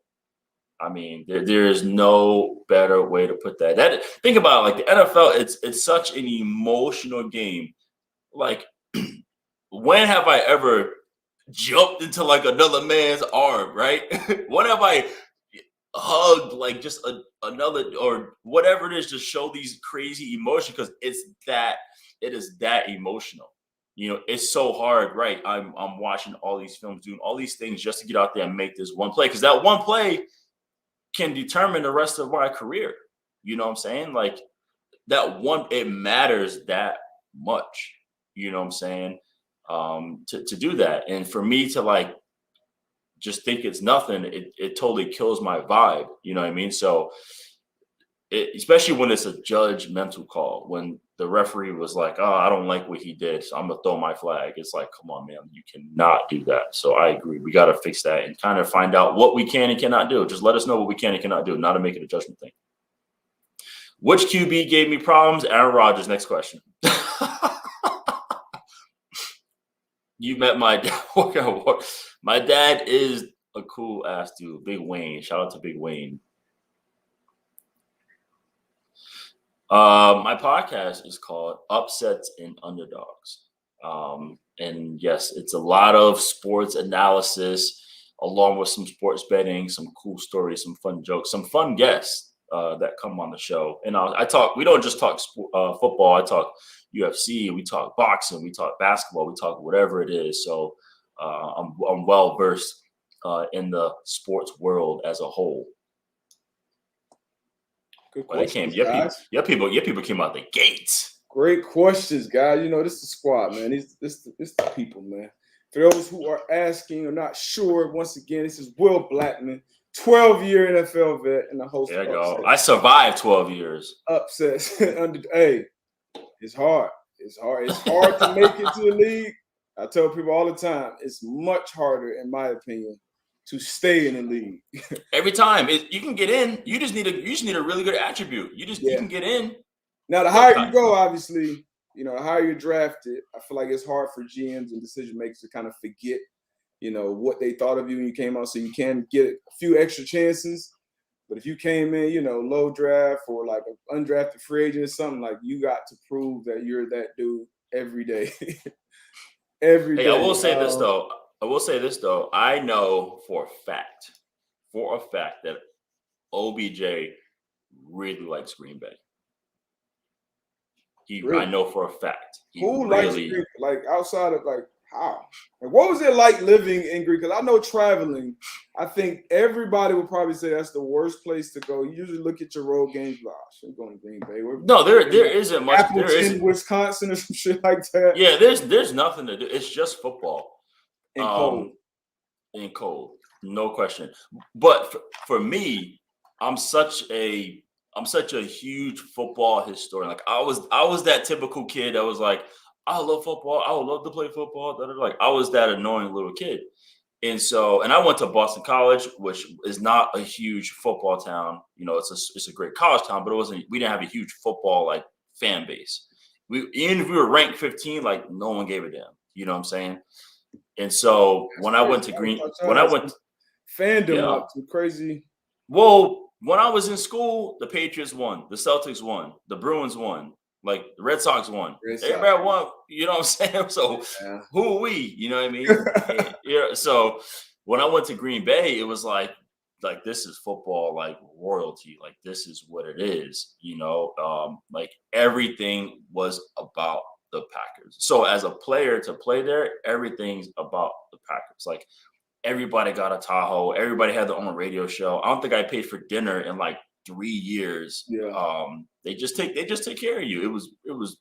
I mean, there is no better way to put that. Think about it, like the NFL, it's such an emotional game. Like, when have I ever jumped into like another man's arm, right? When have I hugged like just another or whatever it is to show these crazy emotions? Because it is that emotional. It's so hard, right? I'm watching all these films, doing all these things just to get out there and make this one play. Because that one play can determine the rest of my career. You know what I'm saying? Like, that one, it matters that much. You know what I'm saying? To do that. And for me to like just think it's nothing, it totally kills my vibe. You know what I mean? So especially when it's a judgmental call, when the referee was like, oh, I don't like what he did, so I'm gonna throw my flag. It's like, come on, man, you cannot do that. So I agree. We got to fix that and kind of find out what we can and cannot do. Just let us know what we can and cannot do, not to make it a judgment thing. Which QB gave me problems? Aaron Rodgers. Next question. You met my dad. My dad is a cool ass dude. Big Wayne. Shout out to Big Wayne. My podcast is called Upsets and Underdogs. And yes, it's a lot of sports analysis along with some sports betting, some cool stories, some fun jokes, some fun guests that come on the show. And we don't just talk football. I talk UFC, we talk boxing, we talk basketball, we talk whatever it is. So I'm well versed in the sports world as a whole. Good questions, guys. People came out the gates. Great questions, guys. This is the squad, man. This the people, man. For those who are asking or not sure, once again, this is Will Blackman, 12-year NFL vet and the host. There you go. I survived 12 years. Upsets. Hey, it's hard. It's hard. It's hard to make it to the league. I tell people all the time, it's much harder, in my opinion, to stay in the league. Every time you can get in, you just need a really good attribute. You can get in. Now, the higher you go, obviously, the higher you're drafted, I feel like it's hard for GMs and decision makers to kind of forget, what they thought of you when you came out. So you can get a few extra chances. But if you came in, low draft or like an undrafted free agent or something, like, you got to prove that you're that dude every day. Every day. I will say this though. I know for a fact that OBJ really likes Green Bay. Really? I know for a fact. Who likes Green Bay? Like, outside of like how? And what was it like living in Green? Because I know traveling, I think everybody would probably say that's the worst place to go. You usually look at your road games, like, I'm going to Green Bay. No, there isn't much. Appleton, there isn't. Wisconsin or some shit like that. Yeah, there's nothing to do. It's just football. And cold. No question. But for me, I'm such a huge football historian. Like, I was that typical kid that was like, I love football. I would love to play football. Like I was that annoying little kid. And so, and I went to Boston College, which is not a huge football town. You know, it's a great college town, but it wasn't. We didn't have a huge football like fan base. Even if we were ranked 15, like no one gave a damn. You know what I'm saying? And so when I went to fandom, yeah, some crazy. Well, when I was in school, the Patriots won, the Celtics won, the Bruins won, like the Red Sox won. Everybody won. You know what I'm saying? So who are we? You know what I mean? Yeah. So when I went to Green Bay, it was like this is football, like royalty. Like this is what it is. You know, like everything was about the Packers. So as a player to play there, everything's about the Packers. Like everybody got a Tahoe. Everybody had their own radio show. I don't think I paid for dinner in like 3 years. Yeah. They just take care of you. It was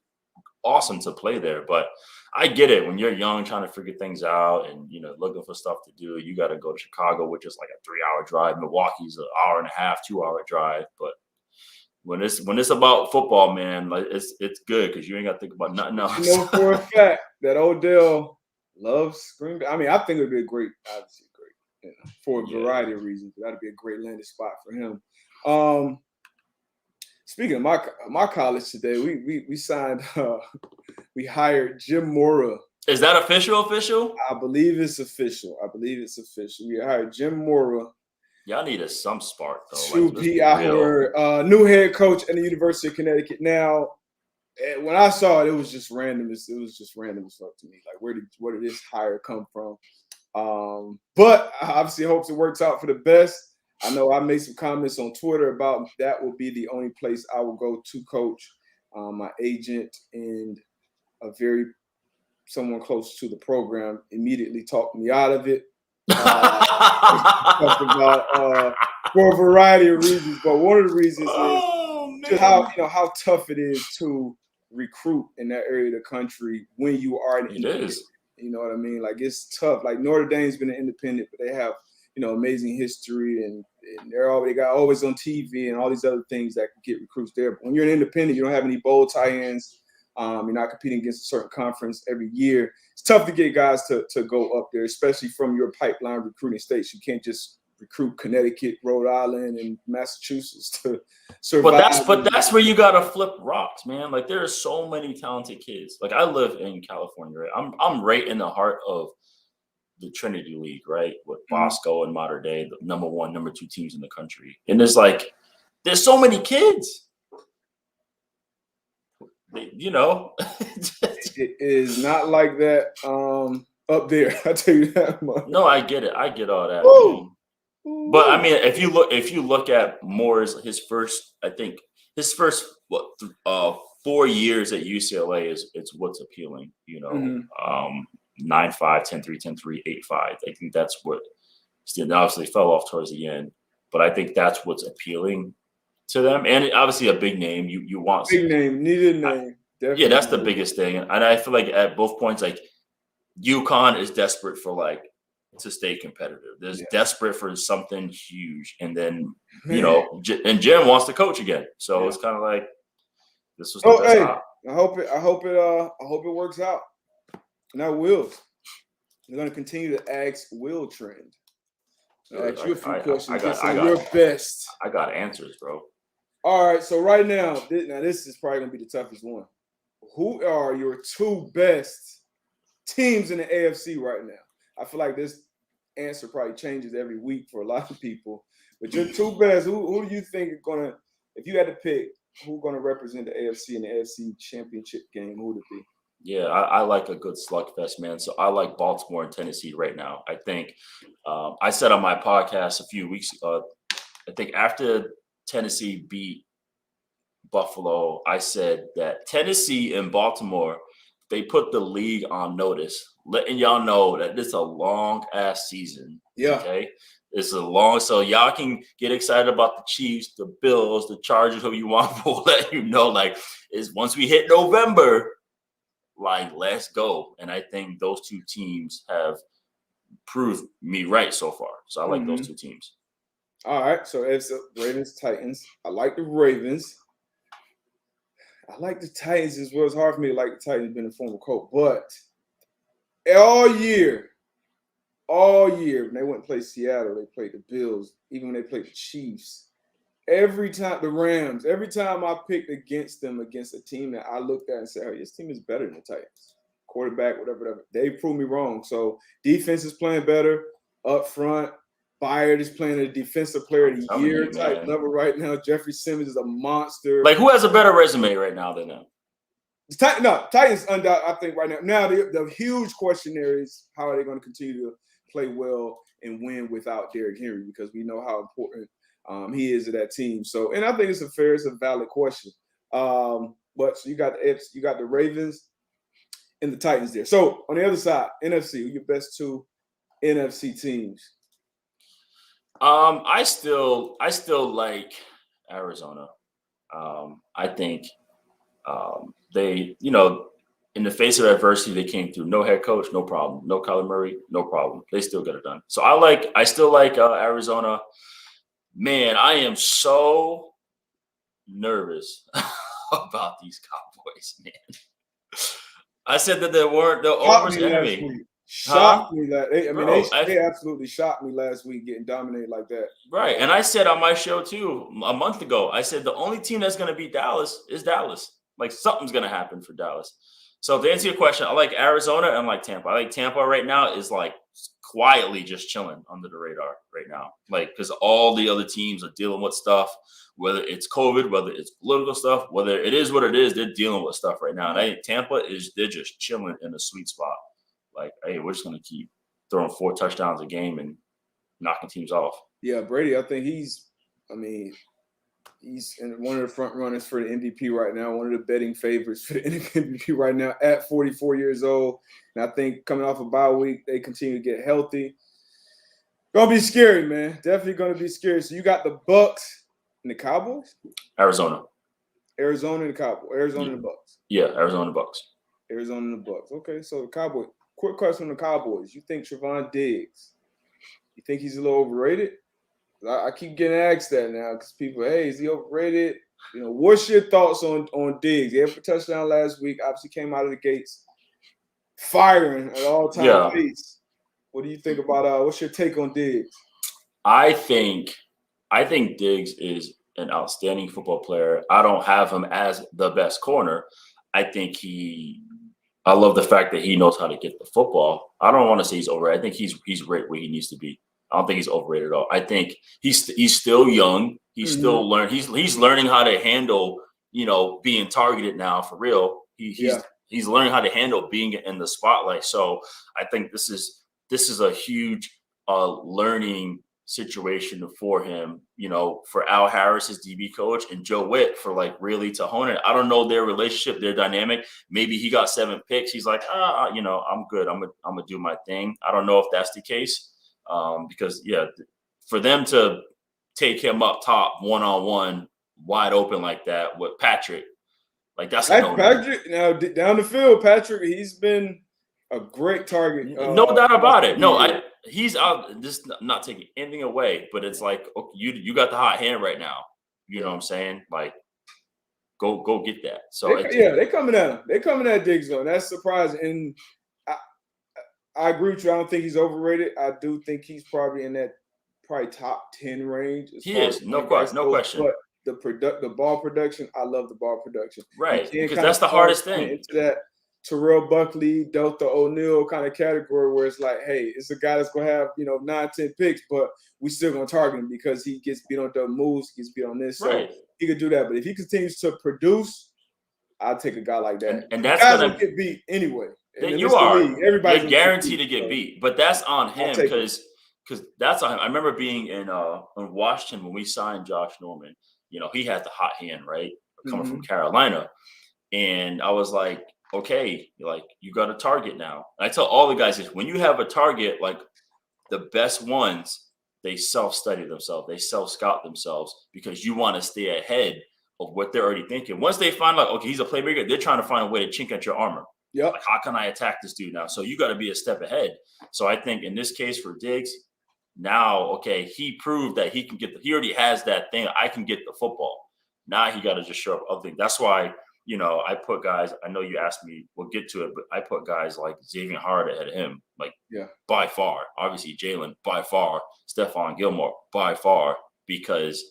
awesome to play there. But I get it when you're young, trying to figure things out and looking for stuff to do. You got to go to Chicago, which is like a 3-hour drive. Milwaukee's an hour and a half, 2-hour drive. But when it's about football, man, like it's good because you ain't got to think about nothing else. You know for a fact that Odell loves Green Bay. I mean, I think it would be obviously great, for a variety of reasons. That'd be a great landing spot for him. Speaking of my college today, we signed, we hired Jim Mora. Is that official? I believe it's official. We hired Jim Mora. Y'all needed some spark though. To be our new head coach at the University of Connecticut. Now, when I saw it, it was just random. It was just random as fuck to me. Like, where did this hire come from? But I obviously hopes it works out for the best. I know I made some comments on Twitter about that will be the only place I will go to coach. My agent and someone close to the program immediately talked me out of it. For a variety of reasons, but one of the reasons is just how tough it is to recruit in that area of the country when you are an independent. You know what I mean? Like, it's tough. Like, Notre Dame's been an independent, but they have amazing history and they got always on TV and all these other things that can get recruits there. But when you're an independent, you don't have any bowl tie-ins. You're not competing against a certain conference every year. It's tough to get guys to go up there, especially from your pipeline recruiting states. You can't just recruit Connecticut, Rhode Island, and Massachusetts to survive. But that's where you gotta flip rocks, man. Like, there are so many talented kids. Like, I live in California, right? I'm right in the heart of the Trinity League, right? With Bosco and Mater Dei, the number 1, number 2 teams in the country. And there's so many kids. It is not like that up there. I tell you that much. No, I get it. I get all that. But I mean, if you look at Mora's his first 4 years at UCLA it's what's appealing. 9-5, 10-3, 10-3, 8-5. I think that's what obviously fell off towards the end, but I think that's what's appealing to them. And obviously a big name. You want big name, needed name. Definitely. Yeah, that's the biggest thing. And I feel like at both points, like UConn is desperate for to stay competitive. They're desperate for something huge. And then, and Jim wants to coach again. So it's kind of like this was the best op. I hope it works out. Now, Will, we're going to continue to ask Will trend. I'll ask you a few questions. Your best. I got answers, bro. All right. So right now, this is probably going to be the toughest one. Who are your 2 best teams in the AFC right now? I feel like this answer probably changes every week for a lot of people. But your 2 best, who do you think are going to, if you had to pick, who's going to represent the AFC in the AFC championship game, who would it be? Yeah, I like a good slugfest, man. So I like Baltimore and Tennessee right now. I think I said on my podcast a few weeks ago, I think after Tennessee beat Buffalo, I said that Tennessee and Baltimore, they put the league on notice, letting y'all know that this is a long-ass season. Yeah. Okay? It's so y'all can get excited about the Chiefs, the Bills, the Chargers, who you want, but we'll let you know, is once we hit November, let's go. And I think those 2 teams have proved me right so far. So I like those 2 teams. All right. So it's Ravens, Titans. I like the Ravens. I like the Titans as well. It's hard for me to like the Titans being a former coach, but all year, when they went and played Seattle, they played the Bills, even when they played the Chiefs. Every time I picked against them, against a team that I looked at and said, "Oh, this team is better than the Titans." Quarterback, whatever. They proved me wrong. So defense is playing better up front. Byard is playing a defensive player of the year type level right now. Jeffrey Simmons is a monster. Like, who has a better resume right now than them? Titans, I think right now. Now, the huge question there is how are they going to continue to play well and win without Derrick Henry, because we know how important he is to that team. So, and I think it's a valid question. But so you got the Ravens and the Titans there. So on the other side, NFC, who your best two NFC teams? I still like Arizona. I think they, in the face of adversity, they came through. No head coach, no problem. No Kyler Murray, no problem. They still get it done. So I still like Arizona. Man, I am so nervous about these Cowboys, man. I said that they're almost enemy. Shocked me that they absolutely shocked me last week getting dominated like that. Right. And I said on my show too a month ago, I said the only team that's going to beat Dallas is Dallas. Like, something's going to happen for Dallas. So to answer your question, I like Arizona and I like Tampa. I like Tampa right now is like quietly just chilling under the radar right now. Like, because all the other teams are dealing with stuff, whether it's COVID, whether it's political stuff, whether it is what it is, they're dealing with stuff right now. And I think Tampa they're just chilling in a sweet spot. Like, hey, we're just going to keep throwing 4 touchdowns a game and knocking teams off. Yeah, Brady, I think he's one of the front runners for the MVP right now, one of the betting favorites for the MVP right now at 44 years old. And I think coming off a bye week, they continue to get healthy. Gonna be scary, man. Definitely gonna be scary. So you got the Bucks and the Cowboys? Arizona and the Cowboys. Arizona and the Bucks. Yeah, Arizona and the Bucks. Arizona and the Bucks. Okay, so the Cowboys. Quick question on the Cowboys. You think Trevon Diggs, you think he's a little overrated? I keep getting asked that now because people, hey, is he overrated? What's your thoughts on Diggs? He had a touchdown last week. Obviously came out of the gates firing at all-time pace. What do you think about what's your take on Diggs? I think Diggs is an outstanding football player. I don't have him as the best corner. I love the fact that he knows how to get the football. I don't want to say he's overrated. I think he's right where he needs to be. I don't think he's overrated at all. I think he's still young. He's still learning. He's learning how to handle, being targeted now for real. He's learning how to handle being in the spotlight. So I think this is a huge learning situation for him, for Al Harris, his DB coach, and Joe Witt for really to hone it. I don't know their relationship, their dynamic. Maybe he got 7 picks. He's like, I'm good. I'm gonna do my thing. I don't know if that's the case. Because for them to take him up top one-on-one, wide open like that with Patrick, like that's a no-no. Patrick now down the field. Patrick, he's been a great target. No doubt about it. No, he's out. Just not taking anything away, but it's like, okay, you got the hot hand right now. You know what I'm saying? Like, go get that. So they coming at him. They coming at Diggs though. That's surprising. And I agree with you. I don't think he's overrated. I do think he's probably in that top 10 range. He is, no question. But the ball production, I love the ball production. Right, because that's the hardest thing. Into that Terrell Buckley, Delta O'Neal kind of category where it's like, hey, it's a guy that's going to have, 9-10 picks, but we still going to target him because he gets beat on the moves, he gets beat on this. So he could do that. But if he continues to produce, I'll take a guy like that. And that's going to get beat anyway. Then you are. Everybody's guaranteed to get beat, but that's on him because that's on him. I remember being in Washington when we signed Josh Norman. He had the hot hand, right, coming from Carolina, and I was like, okay, you got a target now. And I tell all the guys this: when you have a target, like the best ones, they self-study themselves, they self-scout themselves because you want to stay ahead of what they're already thinking. Once they find out, okay, he's a playmaker, they're trying to find a way to chink at your armor. Yep. Like, how can I attack this dude now? So you got to be a step ahead. So I think in this case for Diggs, now, okay, he proved that he can he already has that thing. I can get the football. Now he got to just show up other things. That's why I put guys. I know you asked me. We'll get to it, but I put guys like Xavier Howard ahead of him, like by far. Obviously, Jalen by far. Stephon Gilmore by far, because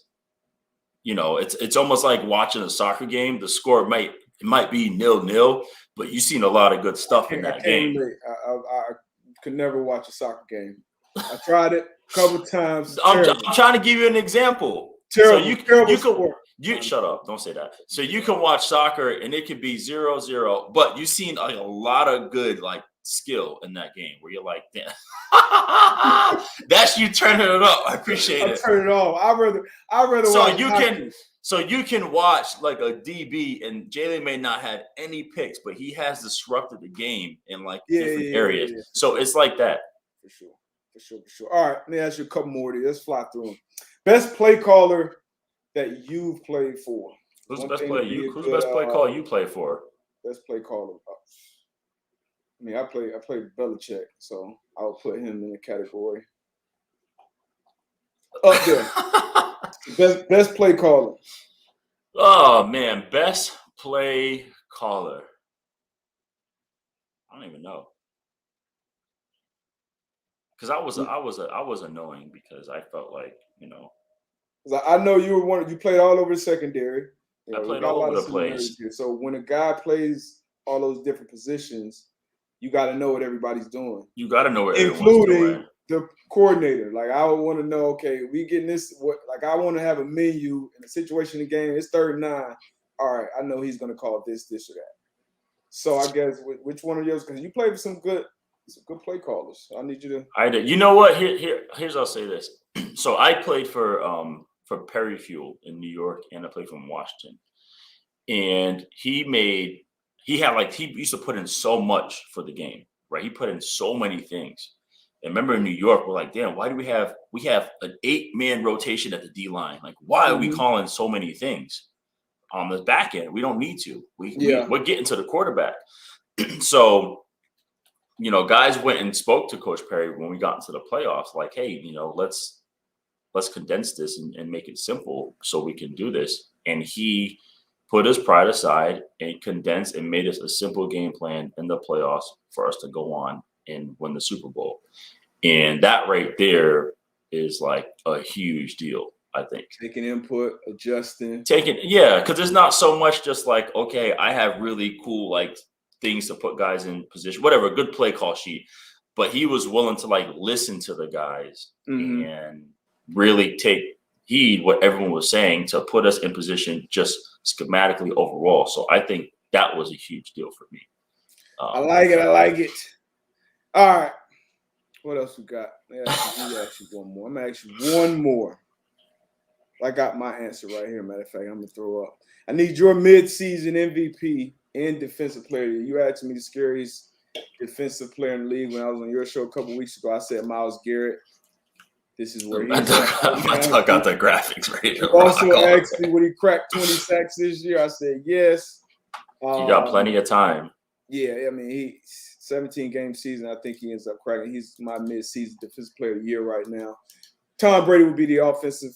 it's almost like watching a soccer game. The score might be 0-0, but you've seen a lot of good stuff in that game. I could never watch a soccer game. I tried it a couple times. I'm trying to give you an example. Terrible. So you shut up. Don't say that. So you can watch soccer and it could be 0-0, but you've seen a lot of good skill in that game where you're like, damn. That's you turning it up. I appreciate it. Turn it off. I rather So you can watch like a DB, and Jalen may not have any picks, but he has disrupted the game in different areas. Yeah. So it's like that. For sure. All right, let me ask you a couple more. Let's fly through them. Best play caller that you've played for. Who's the best player you play for? Best play caller. I mean, I played Belichick, so I'll put him in the category. Up there. best play caller. Oh man, best play caller. I don't even know. Because I was annoying because I felt like, I know you were you played all over the secondary. I played all over the place. So when a guy plays all those different positions, you got to know what everybody's doing. You got to know what everyone's doing. Including the coordinator. Like, I would want to know, okay, we getting this. I want to have a menu in a situation in the game. It's 3rd and 9. All right, I know he's going to call this, or that. So I guess which one of yours? Because you played with some good play callers. I need you to. I did. You know what? Here's I'll say this. So I played for Perry Fuel in New York, and I played for Washington. And he used to put in so much for the game, right? He put in so many things. And remember in New York, we're like, damn, why do we have an 8-man rotation at the D line? Like, why are we calling so many things on the back end? We don't need to. We're getting to the quarterback. So, guys went and spoke to Coach Perry when we got into the playoffs, like, hey, let's condense this and make it simple so we can do this. And he put his pride aside and condensed and made us a simple game plan in the playoffs for us to go on and win the Super Bowl. And that right there is like a huge deal, I think. Taking input, adjusting. Because it's not so much just like, okay, I have really cool things to put guys in position, whatever, good play call sheet. But he was willing to listen to the guys and really take heed what everyone was saying to put us in position just schematically overall. So I think that was a huge deal for me. I like it. All right. What else we got? Let me ask you one more. I'm going to ask you one more. I got my answer right here. Matter of fact, I'm going to throw up. I need your mid-season MVP and defensive player. You asked me the scariest defensive player in the league when I was on your show a couple weeks ago. I said Myles Garrett. This is where he's I got the graffics ready to also asked me, would he crack 20 sacks this year? I said yes. You got plenty of time. Yeah, I mean, he 17-game season. I think he ends up cracking. He's my mid-season defensive player of the year right now. Tom Brady would be the offensive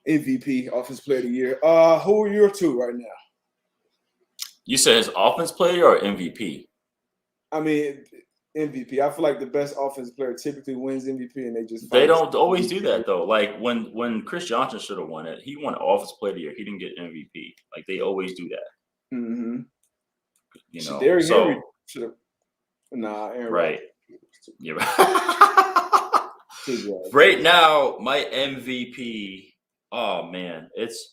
MVP, offensive player of the year. Who are your two right now? You said his offense player or MVP? I mean, MVP. I feel like the best offensive player typically wins MVP, and they don't always do that though. Like when Chris Johnson should have won it, he won offensive player of the year. He didn't get MVP. Like they always do that. Mm-hmm. Derrick Henry should have. Nah, Aaron. Right. Yeah. Right now, my MVP. Oh man, it's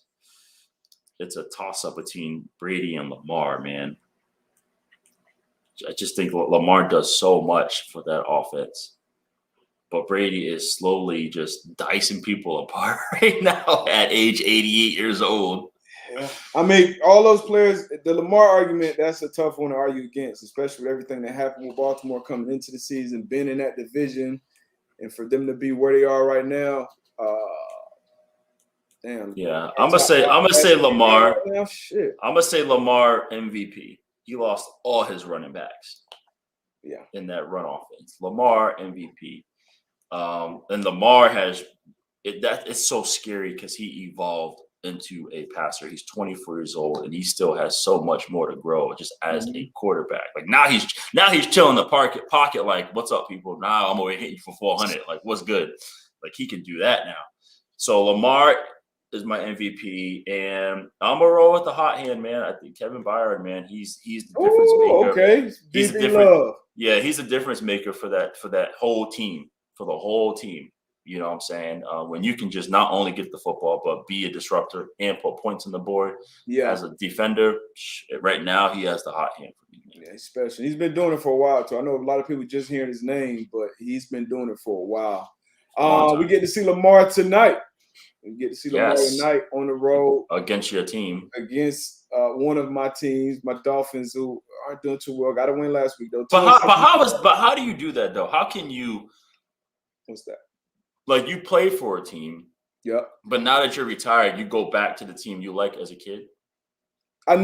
a toss-up between Brady and Lamar, man. I just think Lamar does so much for that offense. But Brady is slowly just dicing people apart right now at age 88 years old. Yeah. I mean, all those players, the Lamar argument, that's a tough one to argue against, especially with everything that happened with Baltimore coming into the season, being in that division, and for them to be where they are right now. Damn. Yeah, I'm gonna say Lamar. I'm gonna say Lamar MVP. He lost all his running backs. Yeah. In that run offense, Lamar MVP. And Lamar has it's so scary because he evolved into a passer. He's 24 years old, and he still has so much more to grow just as a quarterback. Like now he's chilling the pocket like, what's up, people? Now I'm gonna hit you for 400. Like, what's good? Like he can do that now. So Lamar is my MVP, and I'm gonna roll with the hot hand, man. I think Kevin Byard, man, he's the difference maker. Okay, He's a different. Yeah, he's a difference maker for that whole team, for the whole team. You know what I'm saying? When you can just not only get the football, but be a disruptor and put points on the board as a defender, right now he has the hot hand for me. Yeah, especially. He's been doing it for a while, too. I know a lot of people just hearing his name, but he's been doing it for a while. We get to see Lamar tonight. We get to see Lamar tonight on the road. Against your team. Against one of my teams, my Dolphins, who aren't doing too well. Got to win last week, though. But how do you do that, though? How can you – What's that? Like, you play for a team. Yep. But now that you're retired, you go back to the team you like as a kid? I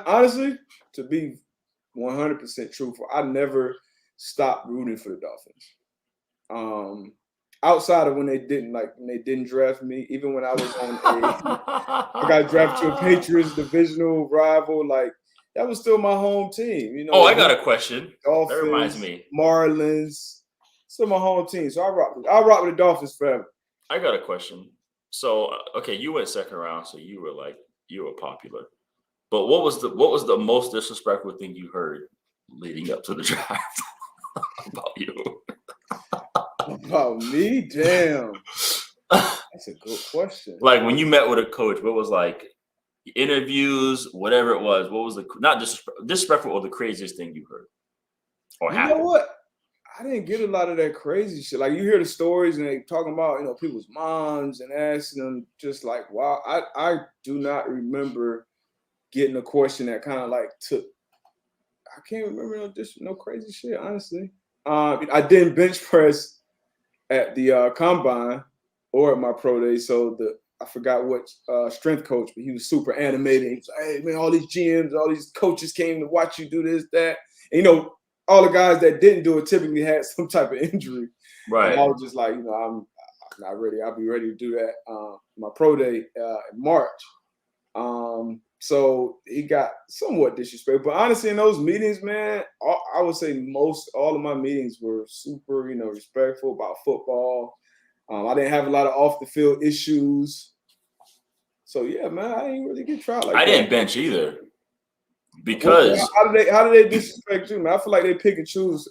honestly, to be 100% truthful, I never stopped rooting for the Dolphins. Outside of when they didn't draft me, even when I was I got drafted to a Patriots divisional rival, like that was still my home team. You know. Oh, I got a question. Dolphins, that reminds me. Marlins. Still my home team, so I'll rock with the Dolphins forever. I got a question. So, okay, you went second round, so you were popular. But what was the most disrespectful thing you heard leading up to the draft about you? About me? Damn. That's a good question. Like when you met with a coach, what was like interviews, whatever it was, what was the not disrespectful or the craziest thing you heard? Or happened? You know what? I didn't get a lot of that crazy shit. Like you hear the stories and they talking about, people's moms and asking them just like, wow. I do not remember getting a question that kind of like took. I can't remember no crazy shit, honestly. I didn't bench press at the combine or at my pro day, so I forgot what strength coach, but he was super animated. He was like, "Hey man, all these GMs, all these coaches came to watch you do this, that." And, all the guys that didn't do it typically had some type of injury. Right. And I was just like, I'm not ready. I'll be ready to do that my pro day in March. So he got somewhat disrespectful. But honestly, in those meetings, man, I would say all of my meetings were super, respectful about football. I didn't have a lot of off the field issues. So yeah, man, I didn't really get tried like that. I didn't bench either. Because how do they disrespect you, man? I feel like they pick and choose.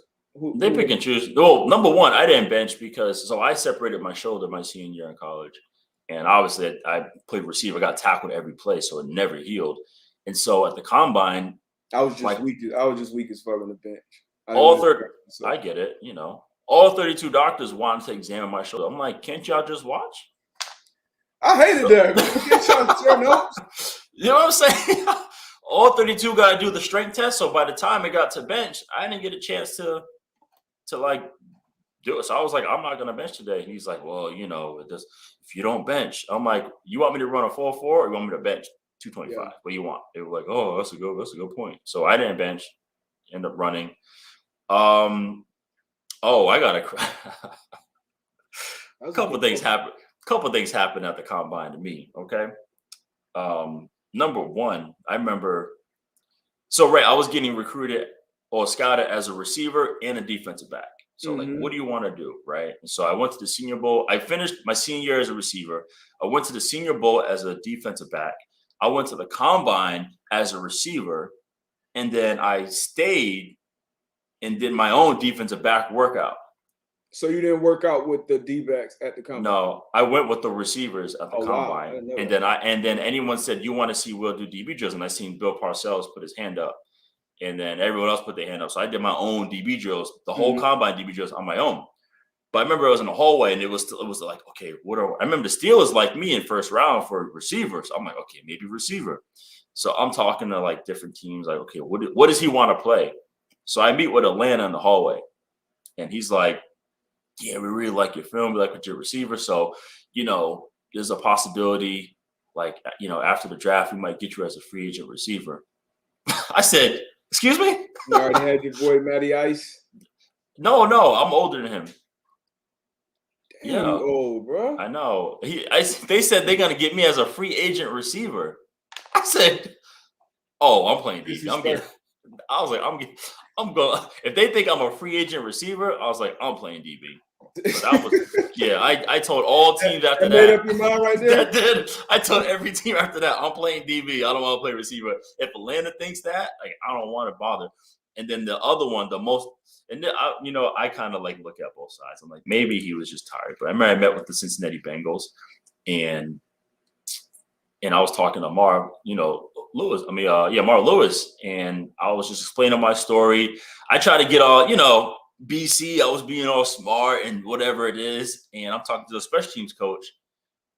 They pick and choose. Well, number one, I didn't bench because I separated my shoulder my senior year in college, and obviously I played receiver, got tackled every play, so it never healed. And so at the combine, I was just weak. I was just weak as fuck on the bench. I get it. All 32 doctors wanted to examine my shoulder. I'm like, can't y'all just watch? I hated that. Get y'all to turn notes. You know what I'm saying? All 32 got to do the strength test. So by the time it got to bench, I didn't get a chance to like do it. So I was like, I'm not going to bench today. And he's like, well, if you don't bench, I'm like, you want me to run a 4.4 or you want me to bench 225? Yeah. What do you want? They were like, oh, that's a good point. So I didn't bench, end up running. I got a couple things happened at the combine to me. Okay. Number one, I remember. So I was getting recruited or scouted as a receiver and a defensive back. So like, what do you want to do, right? And so I went to the Senior Bowl. I finished my senior year as a receiver. I went to the Senior Bowl as a defensive back. I went to the combine as a receiver, and then I stayed and did my own defensive back workout. So you didn't work out with the D-backs at the combine? No, I went with the receivers at the combine. Wow. And then anyone said, you want to see Will do DB drills? And I seen Bill Parcells put his hand up. And then everyone else put their hand up. So I did my own DB drills, the whole combine DB drills on my own. But I remember I was in the hallway and it was like, okay, I remember the Steelers like me in first round for receivers. I'm like, okay, maybe receiver. So I'm talking to like different teams, like, okay, what does he want to play? So I meet with Atlanta in the hallway. And he's like, yeah, we really like your film. We like what your receiver. So, there's a possibility, like, after the draft, we might get you as a free agent receiver. I said, excuse me? You already had your boy Matty Ice? No, I'm older than him. Damn, you old, bro. I know. They said they're gonna get me as a free agent receiver. I said, "Oh, I'm playing DB. I'm getting." I was like, I'm going. If they think I'm a free agent receiver, I was like, I'm playing DB. So that was, yeah. I told all teams after that. Made up your mind right there. That did. I told every team after that, I'm playing DB. I don't want to play receiver. If Atlanta thinks that, like, I don't want to bother. And then the other one, the most, and then I kind of like look at both sides. I'm like, maybe he was just tired. But I remember I met with the Cincinnati Bengals, and I was talking to Mara Lewis, and I was just explaining my story. I try to get all, BC, I was being all smart and whatever it is. And I'm talking to the special teams coach,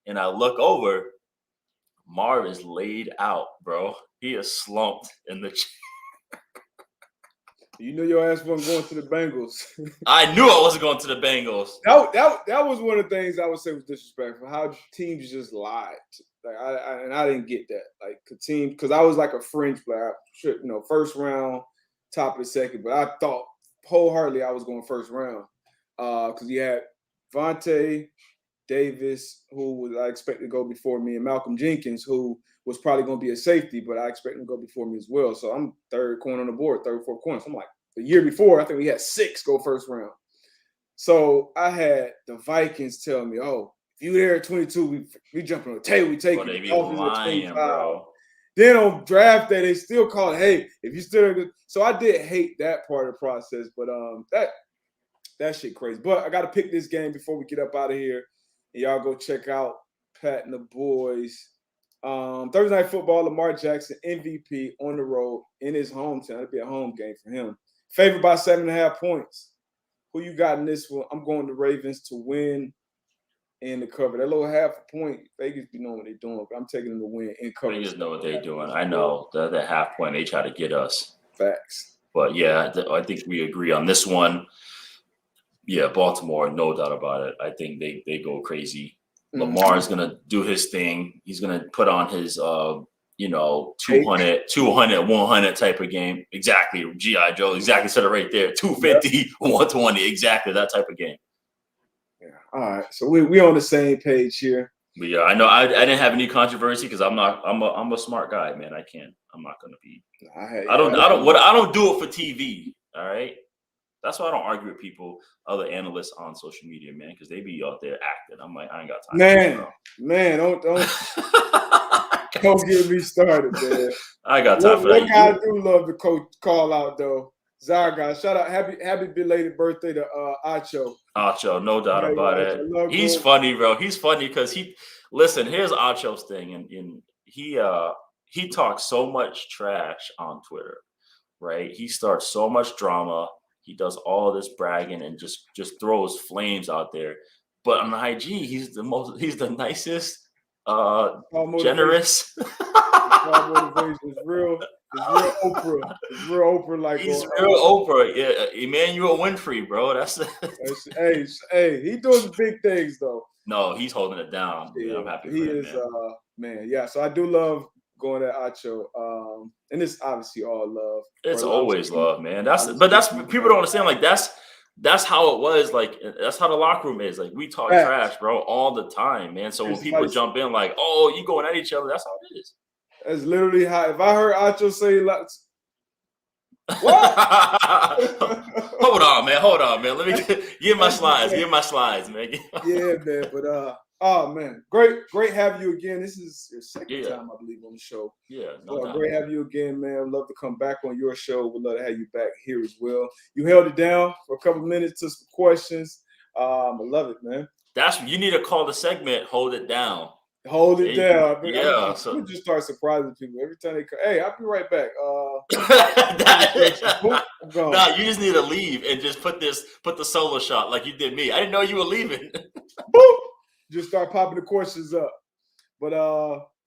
and I look over, Mara is laid out, bro. He is slumped in the chair. You know your ass wasn't going to the Bengals. I knew I wasn't going to the Bengals. That was one of the things I would say was disrespectful. How teams just lied. Like I didn't get that. Like the team, because I was like a fringe player. First round, top of the second. But I thought wholeheartedly I was going first round. Because you had Vontae Davis, who I expected to go before me, and Malcolm Jenkins, who was probably going to be a safety, but I expect him to go before me as well. So I'm third corner on the board, third, fourth corner. So I'm like, the year before, I think we had 6 go first round. So I had the Vikings tell me, oh, if you there at 22, we jumping on the table, we take it. They be lying, bro. Then on draft day, they still call it, hey, if you still – so I did hate that part of the process, but that shit crazy. But I got to pick this game before we get up out of here. And y'all go check out Pat and the boys. Thursday Night Football, Lamar Jackson, MVP on the road in his hometown. It'll be a home game for him. Favored by 7.5 points. Who you got in this one? I'm going the Ravens to win and to cover. That little half a point, Vegas be knowing what they're doing, but I'm taking them to win and cover. Vegas know what they're doing. I know. The half point, they try to get us. Facts. But, yeah, I think we agree on this one. Yeah, Baltimore, no doubt about it. I think they go crazy. Lamar is going to do his thing. He's going to put on his, 200, 100 type of game. Exactly. G.I. Joe, exactly said it right there. 250, 120, exactly that type of game. Yeah. All right. So we on the same page here. But yeah, I know I didn't have any controversy because I'm a smart guy, man. I'm not going to be. I don't do it for TV. All right. That's why I don't argue with people, other analysts on social media, man, because they be out there acting. I'm like, I ain't got time. Man, don't get me started, man. I got time for that. One guy I do love to call out though, Zarga. Shout out, happy belated birthday to Acho. Acho, no doubt about it. He's funny, bro. He's funny because here's Acho's thing, and he talks so much trash on Twitter, right? He starts so much drama. He does all this bragging and just throws flames out there. But on IG, he's the nicest, generous. It's real Oprah. It's real Oprah. Like he's real Oprah. Yeah, Emmanuel Winfrey, bro. hey, he doing big things though. No, he's holding it down. Yeah, I'm happy. He is, man. Yeah. So I do love going at Acho. And it's obviously all love. It's always love, man. That's people don't understand. Like that's how it was. Like that's how the locker room is. Like we talk trash, bro, all the time, man. So when people jump in, like, oh, you going at each other, that's how it is. That's literally how. If I heard Acho say, what? Hold on, man. Let me get my slides. Get my slides, man. Yeah, man. But oh man, great having you again. This is your second time, I believe, on the show. Yeah, great having you again, man. I'd love to come back on your show. We'd love to have you back here as well. You held it down for a couple minutes to some questions. I love it, man. You need to call the segment "Hold It Down." Hold it down. So just start surprising people every time they come. Hey, I'll be right back. Nah, you just need to leave and just put the solo shot like you did me. I didn't know you were leaving. Boop. Just start popping the questions up. But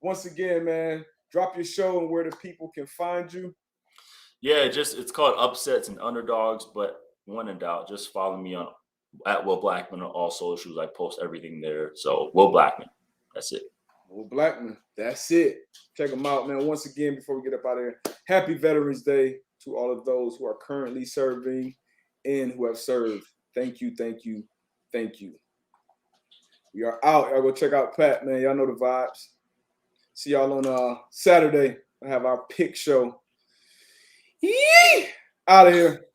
once again, man, drop your show and where the people can find you. Yeah, it's called Upsets and Underdogs. But when in doubt, just follow me on at Will Blackman on all socials. I post everything there. So Will Blackman. That's it. Will Blackman. That's it. Check them out, man. Once again, before we get up out of here, happy Veterans Day to all of those who are currently serving and who have served. Thank you, thank you, thank you. We are out. Y'all go check out Pat, man. Y'all know the vibes. See y'all on Saturday. I have our pick show. Yee! Out of here.